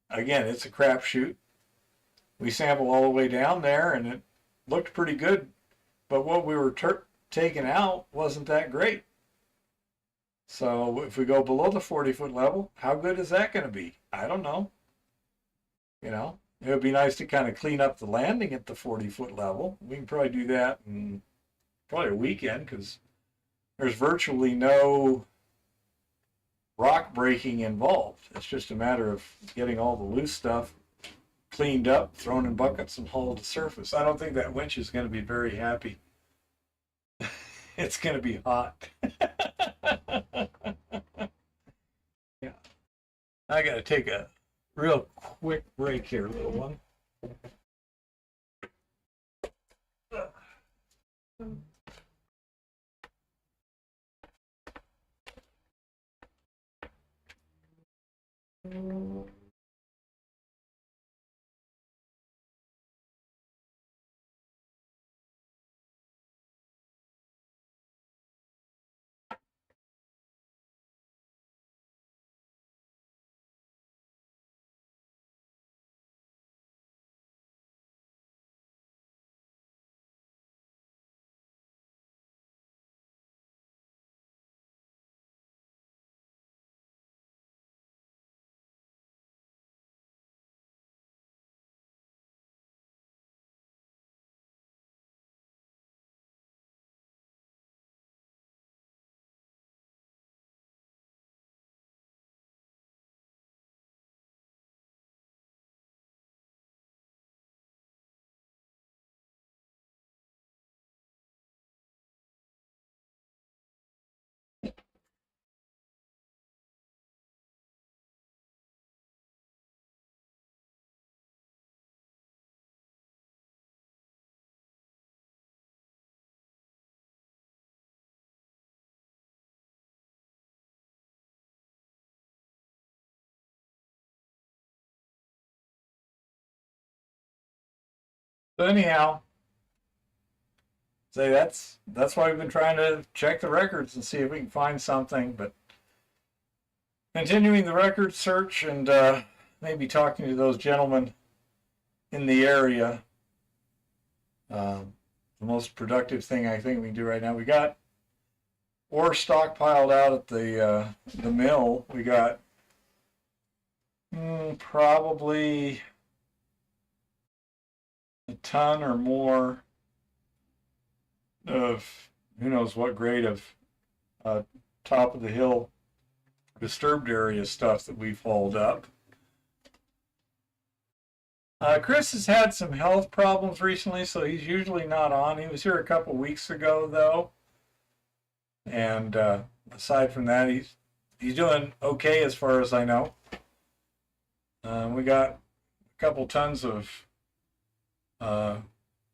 again, it's a crapshoot. We sampled all the way down there and it looked pretty good. But what we were taking out wasn't that great. So if we go below the 40-foot level, how good is that going to be? I don't know. It would be nice to kind of clean up the landing at the 40-foot level. We can probably do that in probably a weekend because there's virtually no rock breaking involved. It's just a matter of getting all the loose stuff cleaned up, thrown in buckets, and hauled to surface. I don't think that winch is going to be very happy. It's going to be hot. Yeah. I got to take a real quick break here, little one. So anyhow, that's why we've been trying to check the records and see if we can find something. But continuing the record search and maybe talking to those gentlemen in the area. The most productive thing I think we can do right now. We got ore stockpiled out at the mill. We got probably a ton or more of who knows what grade of top of the hill disturbed area stuff that we've hauled up. Chris has had some health problems recently, so he's usually not on. He was here a couple weeks ago, though. And aside from that, he's doing okay as far as I know. We got a couple tons of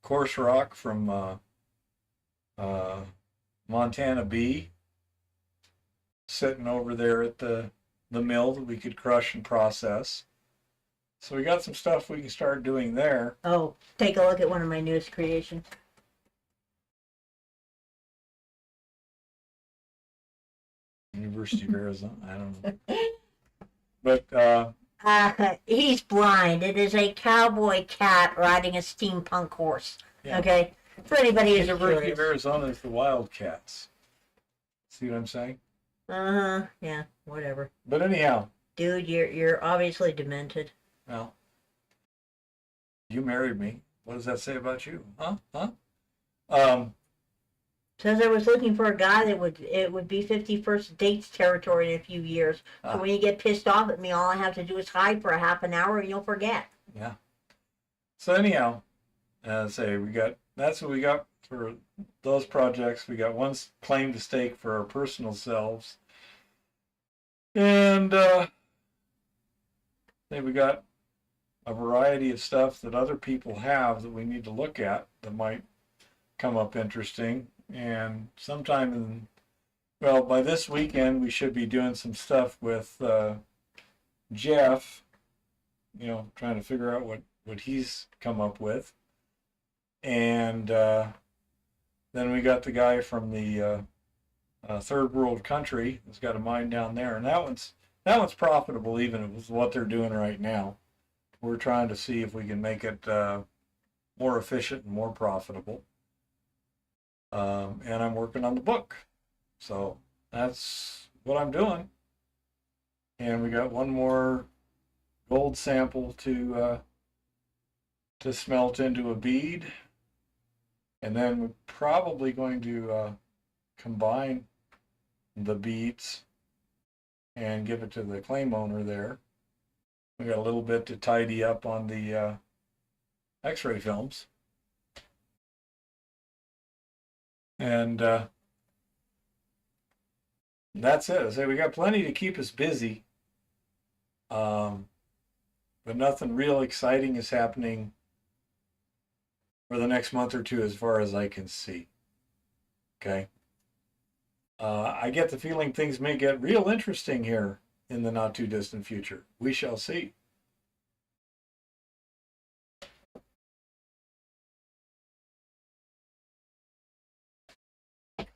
coarse rock from Montana bee sitting over there at the mill that we could crush and process. So we got some stuff we can start doing there. Oh, take a look at one of my newest creations. University of Arizona, I don't know. But he's blind. It is a cowboy cat riding a steampunk horse. yeah. Okay? For anybody who's University of curious. Arizona is the Wildcats. See what I'm saying? Uh-huh. Yeah, whatever. But anyhow. Dude, you're obviously demented. Well, you married me. What does that say about you? Huh? Says I was looking for a guy that would be 51st dates territory in a few years. So when you get pissed off at me, all I have to do is hide for a half an hour and you'll forget. Yeah. So anyhow, that's what we got for those projects. We got one claim to stake for our personal selves. And then we got a variety of stuff that other people have that we need to look at that might come up interesting. And sometime by this weekend, we should be doing some stuff with Jeff, trying to figure out what he's come up with. And then we got the guy from the third world country who's got a mine down there. And that one's profitable even with what they're doing right now. We're trying to see if we can make it more efficient and more profitable. And I'm working on the book. So that's what I'm doing. And we got one more gold sample to smelt into a bead. And then we're probably going to combine the beads and give it to the claim owner there. We got a little bit to tidy up on the x-ray films. And that's it. I say we got plenty to keep us busy. But nothing real exciting is happening for the next month or two as far as I can see. Okay. I get the feeling things may get real interesting here in the not too distant future. We shall see.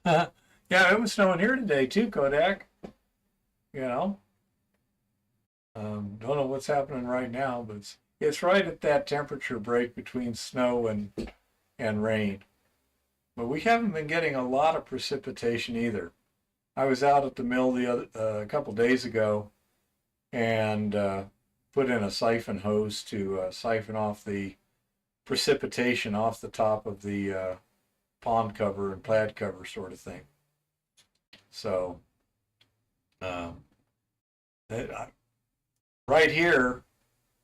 Yeah, it was snowing here today too, Kodak. Don't know what's happening right now, but it's right at that temperature break between snow and rain. But we haven't been getting a lot of precipitation either. I was out at the mill a couple days ago and put in a siphon hose to siphon off the precipitation off the top of the pond cover and pad cover sort of thing. So right here,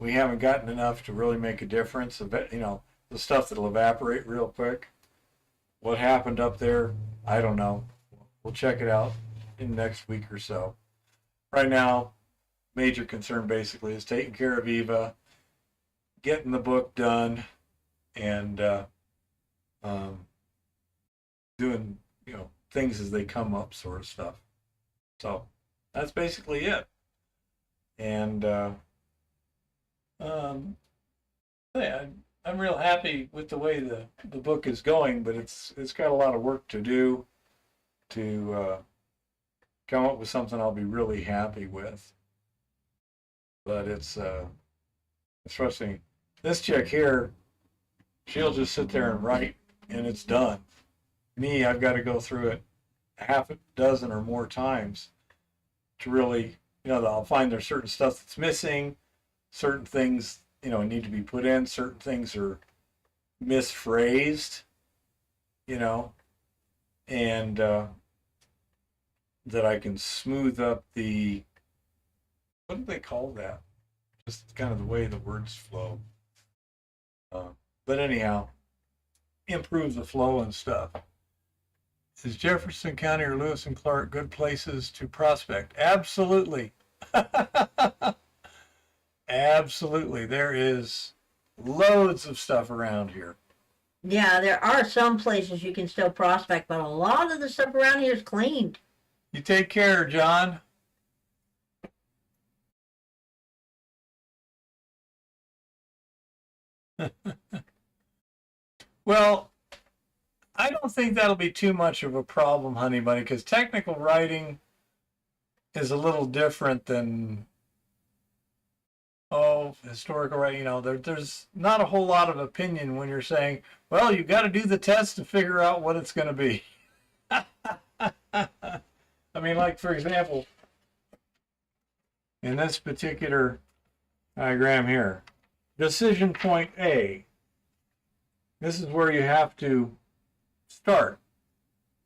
we haven't gotten enough to really make a difference. The stuff that'll evaporate real quick. What happened up there, I don't know. We'll check it out in the next week or so. Right now, major concern basically is taking care of Eva, getting the book done, and doing things as they come up, sort of stuff. So that's basically it. And yeah, I'm real happy with the way the book is going, but it's got a lot of work to do to come up with something I'll be really happy with. But it's frustrating. This chick here, she'll just sit there and write, and it's done. Me, I've got to go through it half a dozen or more times to really, I'll find there's certain stuff that's missing, certain things, need to be put in, certain things are misphrased, and that I can smooth up the, what do they call that? Just kind of the way the words flow. But anyhow, improve the flow and stuff. Is Jefferson County or Lewis and Clark good places to prospect? Absolutely. Absolutely. There is loads of stuff around here. Yeah, there are some places you can still prospect, but a lot of the stuff around here is cleaned. You take care, John. Well, I don't think that'll be too much of a problem, Honey Bunny, because technical writing is a little different than, historical writing. There's not a whole lot of opinion when you're saying, well, you got to do the test to figure out what it's going to be. I mean, like, for example, in this particular diagram here, decision point A, this is where you have to start.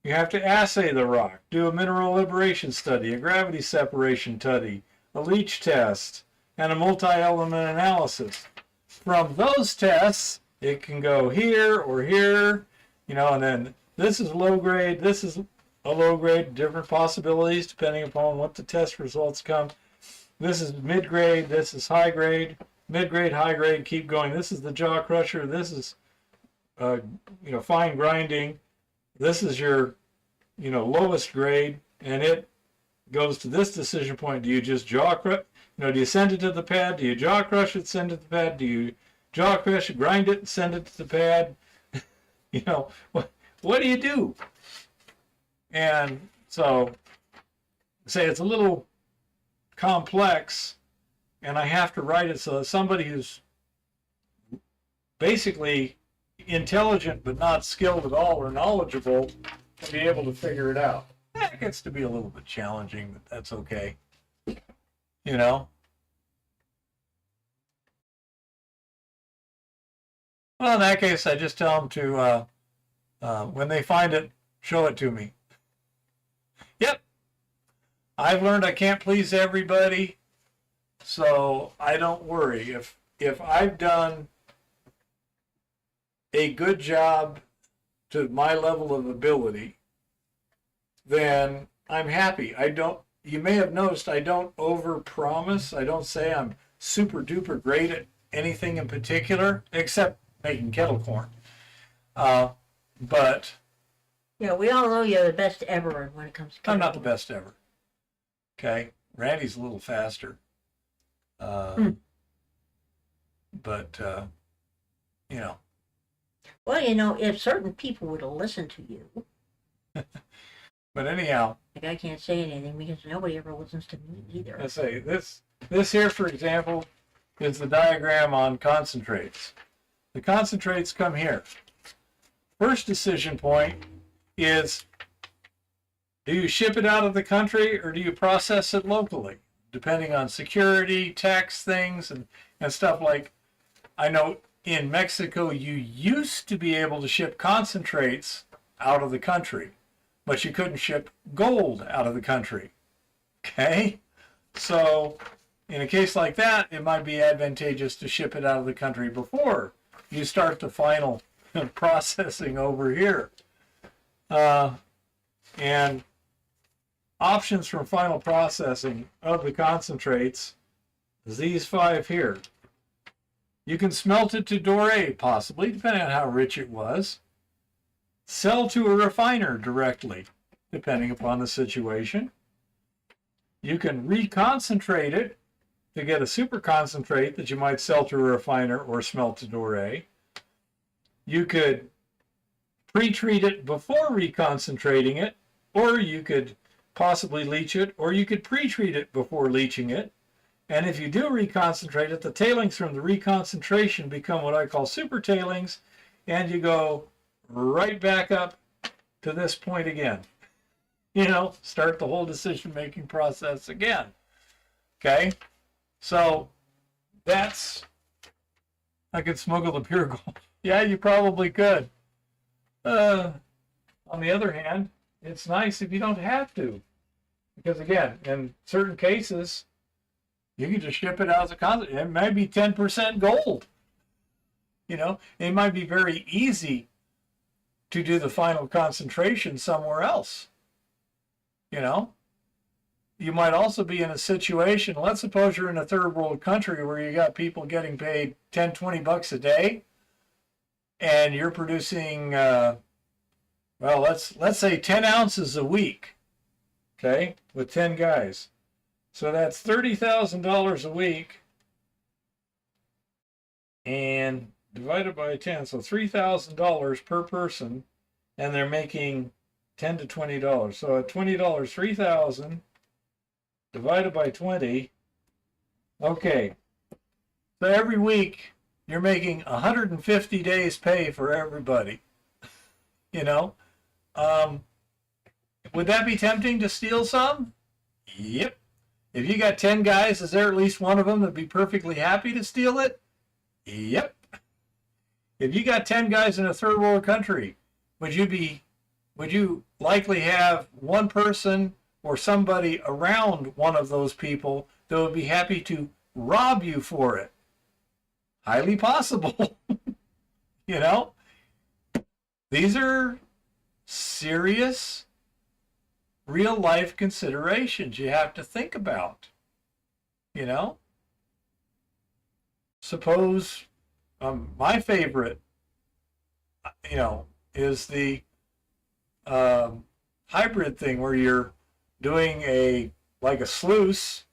You have to assay the rock, do a mineral liberation study, a gravity separation study, a leach test, and a multi-element analysis. From those tests, it can go here or here, and then this is low grade, this is a low grade, different possibilities depending upon what the test results come. This is mid grade, this is high grade, mid grade, high grade, keep going. This is the jaw crusher, this is fine grinding. This is your lowest grade, and it goes to this decision point. Do you just jaw crush? Do you send it to the pad? Do you jaw crush it, send it to the pad? Do you jaw crush it, grind it, and send it to the pad? What do you do? And so, say it's a little complex, and I have to write it so that somebody who's basically intelligent but not skilled at all or knowledgeable to be able to figure it out. That gets to be a little bit challenging, but that's okay. Well, in that case, I just tell them to, when they find it, show it to me. Yep. I've learned I can't please everybody, so I don't worry. If I've done a good job to my level of ability, then I'm happy. You may have noticed I don't overpromise. I don't say I'm super duper great at anything in particular, except making kettle corn. But we all know you're the best ever when it comes to I'm not the best ever. Okay? Randy's a little faster. But, Well, if certain people would have listened to you. But anyhow. Like, I can't say anything because nobody ever listens to me either. Let's say this here, for example, is the diagram on concentrates. The concentrates come here. First decision point is, do you ship it out of the country or do you process it locally? Depending on security, tax things, and stuff like, I know in Mexico, you used to be able to ship concentrates out of the country, but you couldn't ship gold out of the country. Okay? So, in a case like that, it might be advantageous to ship it out of the country before you start the final processing over here. And options for final processing of the concentrates is these 5 here. You can smelt it to doré, possibly, depending on how rich it was. Sell to a refiner directly, depending upon the situation. You can reconcentrate it to get a super concentrate that you might sell to a refiner or smelt to doré. You could pre-treat it before reconcentrating it, or you could possibly leach it, or you could pre-treat it before leaching it. And if you do reconcentrate it, the tailings from the reconcentration become what I call super tailings, and you go right back up to this point again. Start the whole decision-making process again. Okay? So I could smuggle the pure gold. Yeah, you probably could. On the other hand, it's nice if you don't have to. Because again, in certain cases, you can just ship it out as a concentrate. It might be 10% gold. It might be very easy to do the final concentration somewhere else. You might also be in a situation, let's suppose you're in a third world country where you got people getting paid $10, $20 a day, and you're producing, well, let's say 10 ounces a week, okay, with 10 guys. So that's $30,000 a week, and divided by 10, so $3,000 per person, and they're making $10 to $20. So at $20, 3,000 divided by 20. Okay, so every week you're making 150 days pay for everybody. You know, would that be tempting to steal some? Yep. If you got 10 guys, is there at least one of them that'd be perfectly happy to steal it? Yep. If you got 10 guys in a third world country, would you likely have one person or somebody around one of those people that would be happy to rob you for it? Highly possible. You know, these are serious real life considerations you have to think about. You know, suppose my favorite, you know, is the hybrid thing where you're doing like a sluice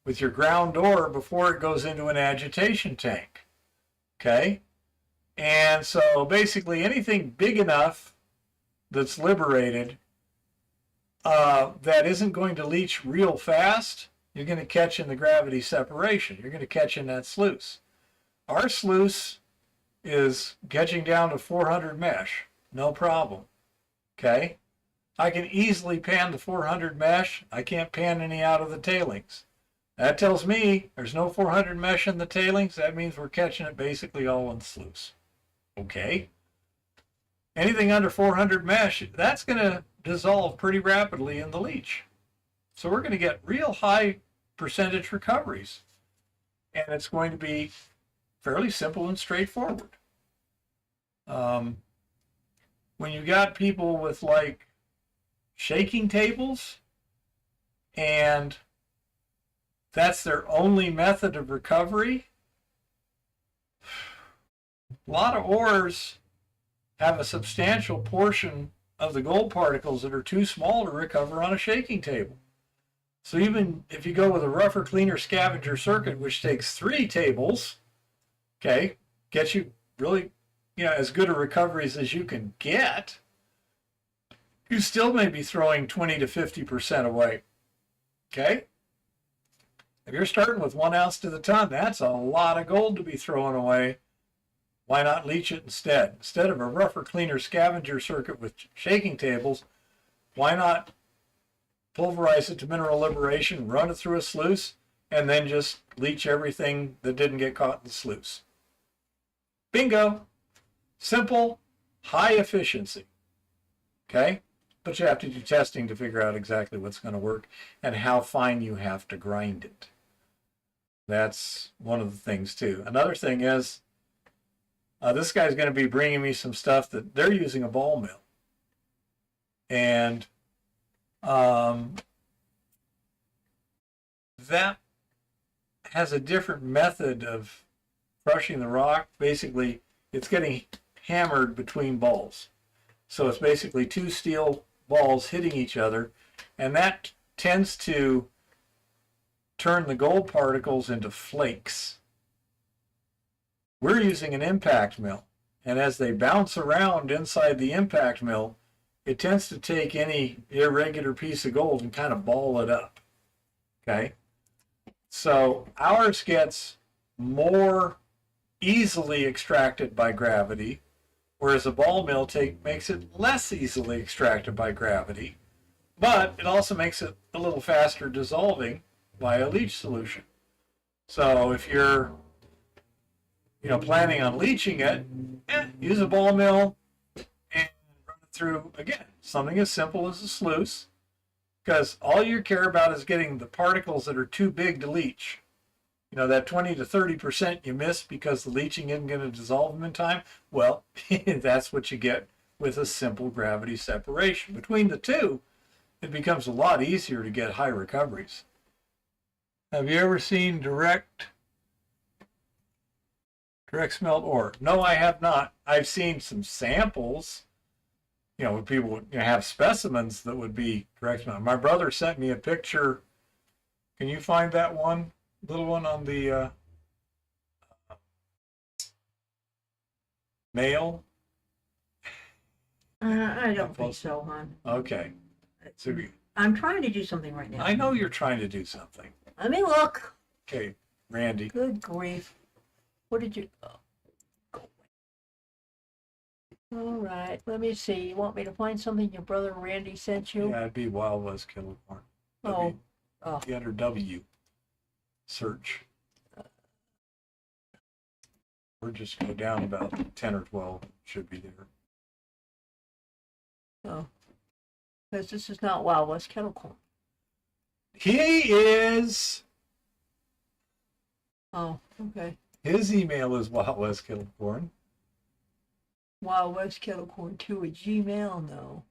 with your ground door before it goes into an agitation tank. Okay? And so basically anything big enough that's liberated that isn't going to leach real fast, you're going to catch in the gravity separation. You're going to catch in that sluice. Our sluice is catching down to 400 mesh. No problem. Okay? I can easily pan the 400 mesh. I can't pan any out of the tailings. That tells me there's no 400 mesh in the tailings. That means we're catching it basically all in the sluice. Okay? Anything under 400 mesh, that's going to dissolve pretty rapidly in the leach. So we're going to get real high percentage recoveries. And it's going to be fairly simple and straightforward. When you got people with like shaking tables and that's their only method of recovery, a lot of ores have a substantial portion of the gold particles that are too small to recover on a shaking table. So even if you go with a rougher, cleaner scavenger circuit, which takes 3 tables, okay, gets you really, you know, as good a recoveries as you can get, you still may be throwing 20 to 50% away. Okay? If you're starting with 1 ounce to the ton, that's a lot of gold to be throwing away. Why not leach it instead? Instead of a rougher, cleaner scavenger circuit with shaking tables, why not pulverize it to mineral liberation, run it through a sluice, and then just leach everything that didn't get caught in the sluice? Bingo! Simple, high efficiency. Okay? But you have to do testing to figure out exactly what's going to work and how fine you have to grind it. That's one of the things too. Another thing is, this guy's going to be bringing me some stuff that they're using a ball mill. And that has a different method of crushing the rock. Basically, it's getting hammered between balls. So it's basically 2 steel balls hitting each other, and that tends to turn the gold particles into flakes. We're using an impact mill, and as they bounce around inside the impact mill, it tends to take any irregular piece of gold and kind of ball it up. Okay? So ours gets more easily extracted by gravity, whereas a ball mill makes it less easily extracted by gravity, but it also makes it a little faster dissolving by a leach solution. So if you're planning on leaching it, use a ball mill and run it through, again, something as simple as a sluice, because all you care about is getting the particles that are too big to leach. You know, that 20 to 30% you miss because the leaching isn't going to dissolve them in time. Well, that's what you get with a simple gravity separation. Between the two, it becomes a lot easier to get high recoveries. Have you ever seen direct Direct smelt ore. No, I have not. I've seen some samples, when people have specimens that would be direct smelt. My brother sent me a picture. Can you find that one little one on the mail? I don't think so, hon. Okay. So I'm trying to do something right now. I know you're trying to do something. Let me look. Okay, Randy. Good grief. What did you... Oh, go away. All right, let me see. You want me to find something your brother Randy sent you? Yeah, it'd be Wild West Kettle Corn. Oh. Be under W. Search. Or just go down about 10 or 12. Should be there. Oh. Because this is not Wild West Kettle Corn. He is. Oh, okay. His email is Wild West Kettle Corn. Wild West Kettle Corn 2 at Gmail, no.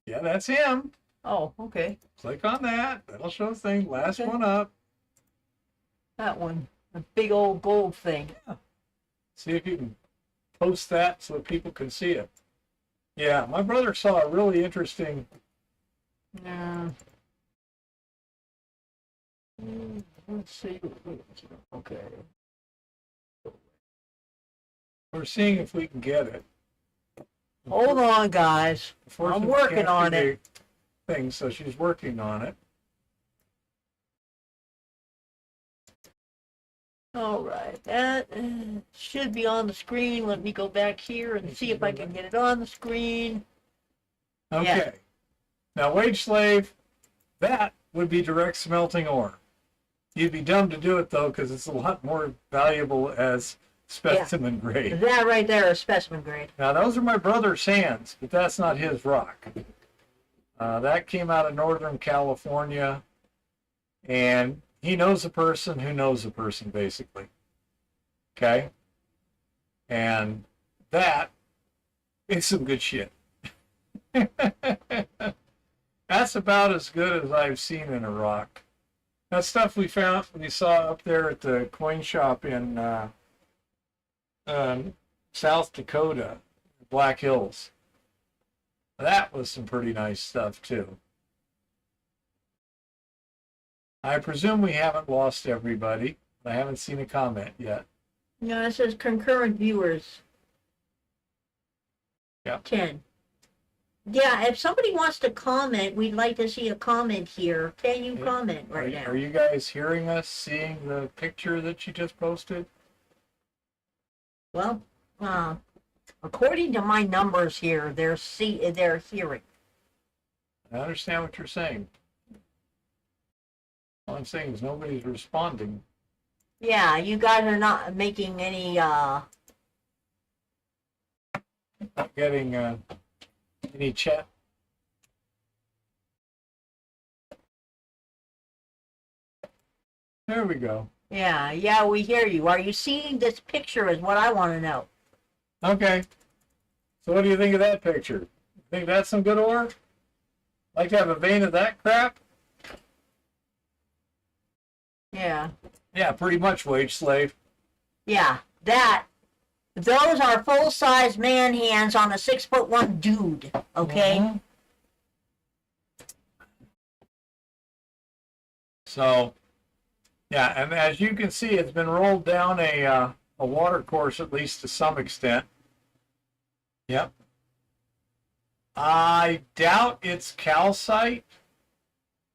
Yeah, that's him. Oh, okay. Click on that. That'll show the thing. Last Okay. one up. That one. A big old gold thing. Yeah. See if you can post that so that people can see it. Yeah, my brother saw a really interesting. Yeah. Let's see. Okay. We're seeing if we can get it. Hold on, guys. I'm Unfortunately, working can't on see it. the thing, so she's working on it. All right. That should be on the screen. Let me go back here and see if I can get it on the screen. Okay. Yeah. Now, wage slave, that would be direct smelting ore. You'd be dumb to do it, though, because it's a lot more valuable as specimen grade. That right there is specimen grade. Now, those are my brother's hands, but that's not his rock. That came out of Northern California, and he knows a person who knows a person, basically. Okay? And that is some good shit. That's about as good as I've seen in a rock. That stuff we saw up there at the coin shop in South Dakota, Black Hills. That was some pretty nice stuff, too. I presume we haven't lost everybody. I haven't seen a comment yet. No, it says concurrent viewers. Yeah. 10. Yeah, if somebody wants to comment, we'd like to see a comment here. Can you comment right now? Are you guys hearing us, seeing the picture that you just posted? Well, according to my numbers here, they're hearing. I understand what you're saying. All I'm saying is nobody's responding. Yeah, you guys are not making any, Not getting any chat. There we go. yeah, we hear you. Are you seeing this picture is what I want to know. Okay. So what do you think of that picture? Think that's some good ore? Like to have a vein of that crap? Yeah. Yeah, pretty much, wage slave. Yeah, those are full-size man hands on a 6'1" dude, okay? Mhm. So, yeah, and as you can see, it's been rolled down a water course, at least to some extent. Yep. I doubt it's calcite,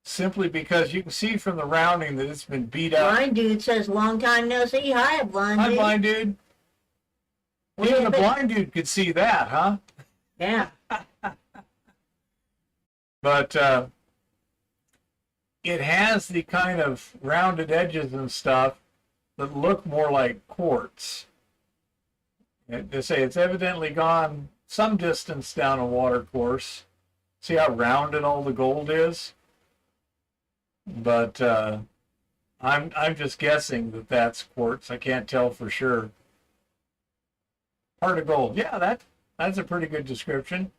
simply because you can see from the rounding that it's been beat up. Blind dude says, long time no see. Hi, blind Hi, dude. blind dude. What do Even you the think? blind dude could see that, huh? Yeah. But it has the kind of rounded edges and stuff that look more like quartz. They say it's evidently gone some distance down a water course. See how rounded all the gold is? But I'm just guessing that that's quartz. I can't tell for sure. Heart of gold. Yeah, that's a pretty good description.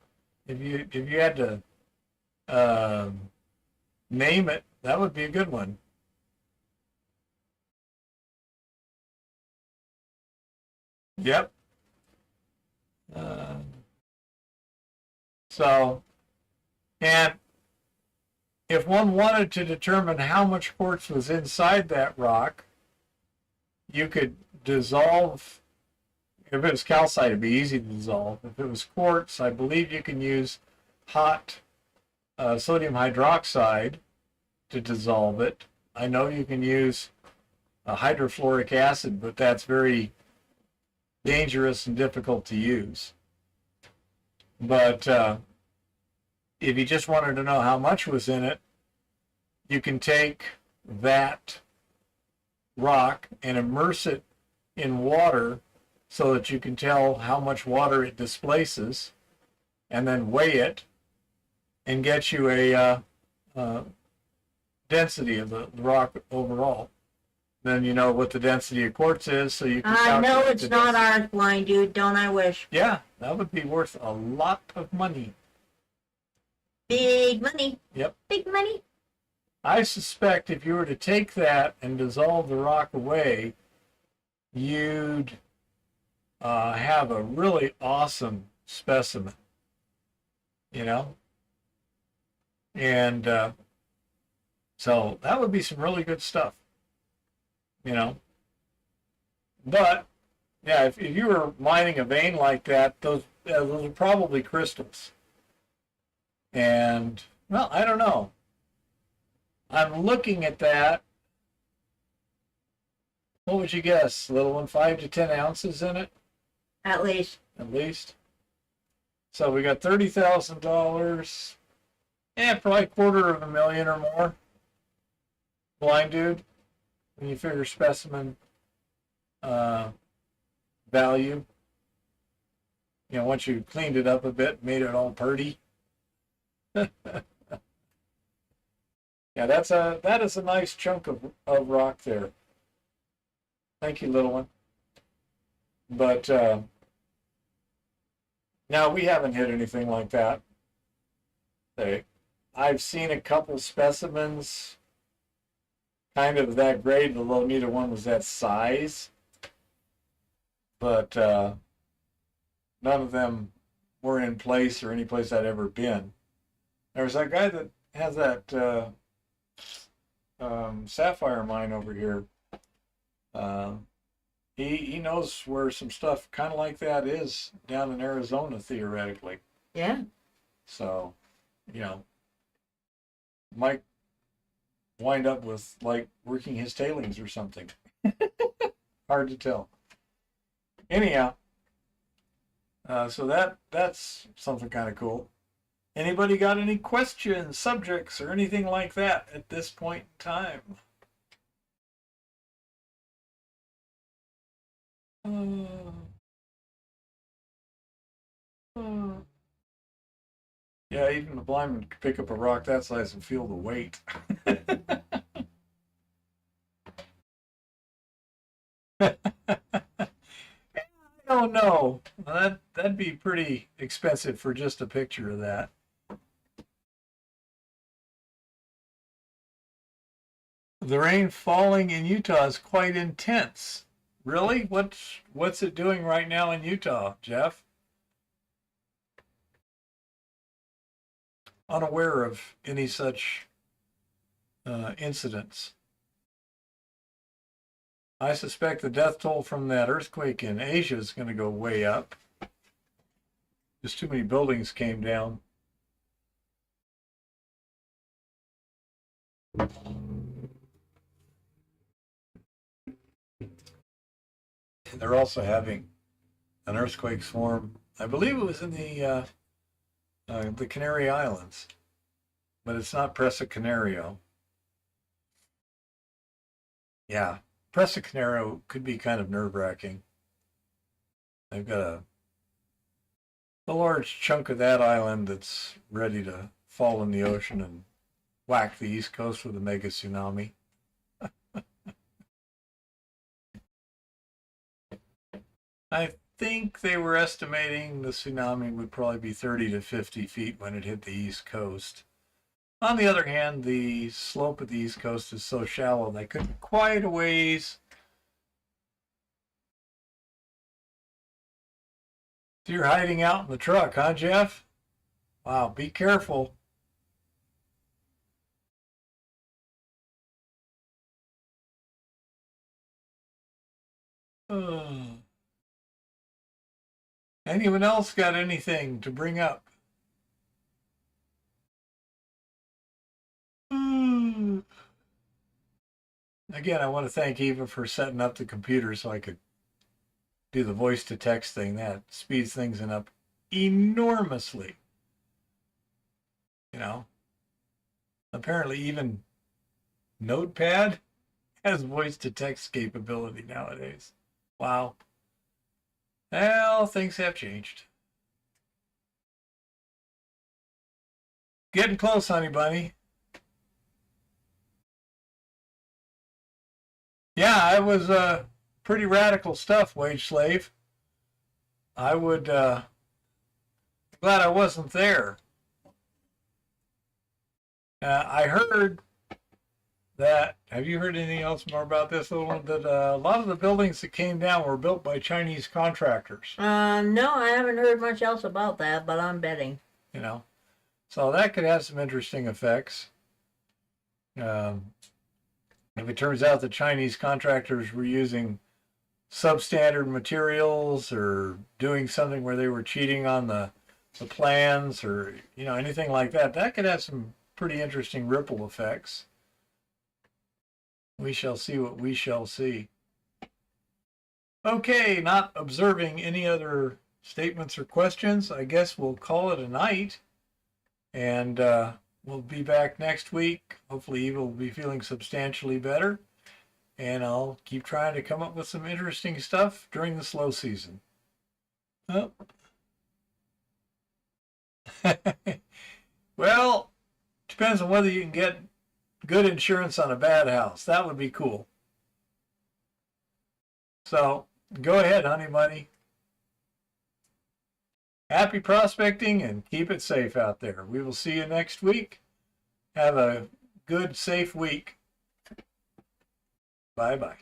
If you had to name it, that would be a good one. Yep. Uh, so, and if one wanted to determine how much quartz was inside that rock, you could dissolve. If it was calcite, it'd be easy to dissolve. If it was quartz, I believe you can use hot sodium hydroxide to dissolve it. I know you can use hydrofluoric acid, but that's very dangerous and difficult to use. But if you just wanted to know how much was in it, you can take that rock and immerse it in water so that you can tell how much water it displaces, and then weigh it and get you a density of the rock overall. Then you know what the density of quartz is, so you can I know calculate it's the not density. ours, blind dude. Don't I wish? Yeah, that would be worth a lot of money. Big money. Yep. Big money. I suspect if you were to take that and dissolve the rock away, you'd have a really awesome specimen, you know? And so that would be some really good stuff, you know? But, yeah, if you were mining a vein like that, those are probably crystals. And, well, I don't know. I'm looking at that. What would you guess, little one? 5 to 10 ounces in it, At least. at least. So we got $30,000. Probably $250,000 or more. Blind dude, when you figure specimen value. You know, once you cleaned it up a bit, made it all purty. Yeah, that is a nice chunk of rock there. Thank you, little one. But now we haven't hit anything like that. I've seen a couple specimens kind of that grade, although neither one was that size. But none of them were in place or any place I'd ever been. There was that guy that has that sapphire mine over here. He knows where some stuff kind of like that is down in Arizona, theoretically. Yeah. So, you know, might wind up with like working his tailings or something. Hard to tell. Anyhow, so that's something kind of cool. Anybody got any questions, subjects, or anything like that at this point in time? Yeah, even the blind man could pick up a rock that size and feel the weight. I don't know. That'd be pretty expensive for just a picture of that. The rain falling in Utah is quite intense. Really? What's it doing right now in Utah, Jeff? Unaware of any such incidents. I suspect the death toll from that earthquake in Asia is going to go way up. Just too many buildings came down. They're also having an earthquake swarm. I believe it was in the Canary Islands, but it's not Presa Canario. Yeah, Presa Canario could be kind of nerve-wracking. They've got a large chunk of that island that's ready to fall in the ocean and whack the East Coast with a mega tsunami. I think they were estimating the tsunami would probably be 30 to 50 feet when it hit the East Coast. On the other hand, the slope of the East Coast is so shallow they could be quite a ways So you're hiding out in the truck, huh, Jeff? Wow, be careful. Anyone else got anything to bring up? Again, I want to thank Eva for setting up the computer so I could do the voice to text thing. That speeds things up enormously. You know, apparently even Notepad has voice to text capability nowadays. Wow. Well, things have changed. Getting close, honey bunny. Yeah, it was pretty radical stuff, wage slave. I would glad I wasn't there. I heard that. Have you heard anything else more about this? That a lot of the buildings that came down were built by Chinese contractors. No, I haven't heard much else about that, but I'm betting. You know, so that could have some interesting effects. If it turns out the Chinese contractors were using substandard materials or doing something where they were cheating on the plans or, you know, anything like that, that could have some pretty interesting ripple effects. We shall see what we shall see. Okay, not observing any other statements or questions, I guess we'll call it a night. And we'll be back next week. Hopefully Eva will be feeling substantially better. And I'll keep trying to come up with some interesting stuff during the slow season. Oh. Well, depends on whether you can get good insurance on a bad house. That would be cool. So go ahead, honey bunny. Happy prospecting and keep it safe out there. We will see you next week. Have a good, safe week. Bye-bye.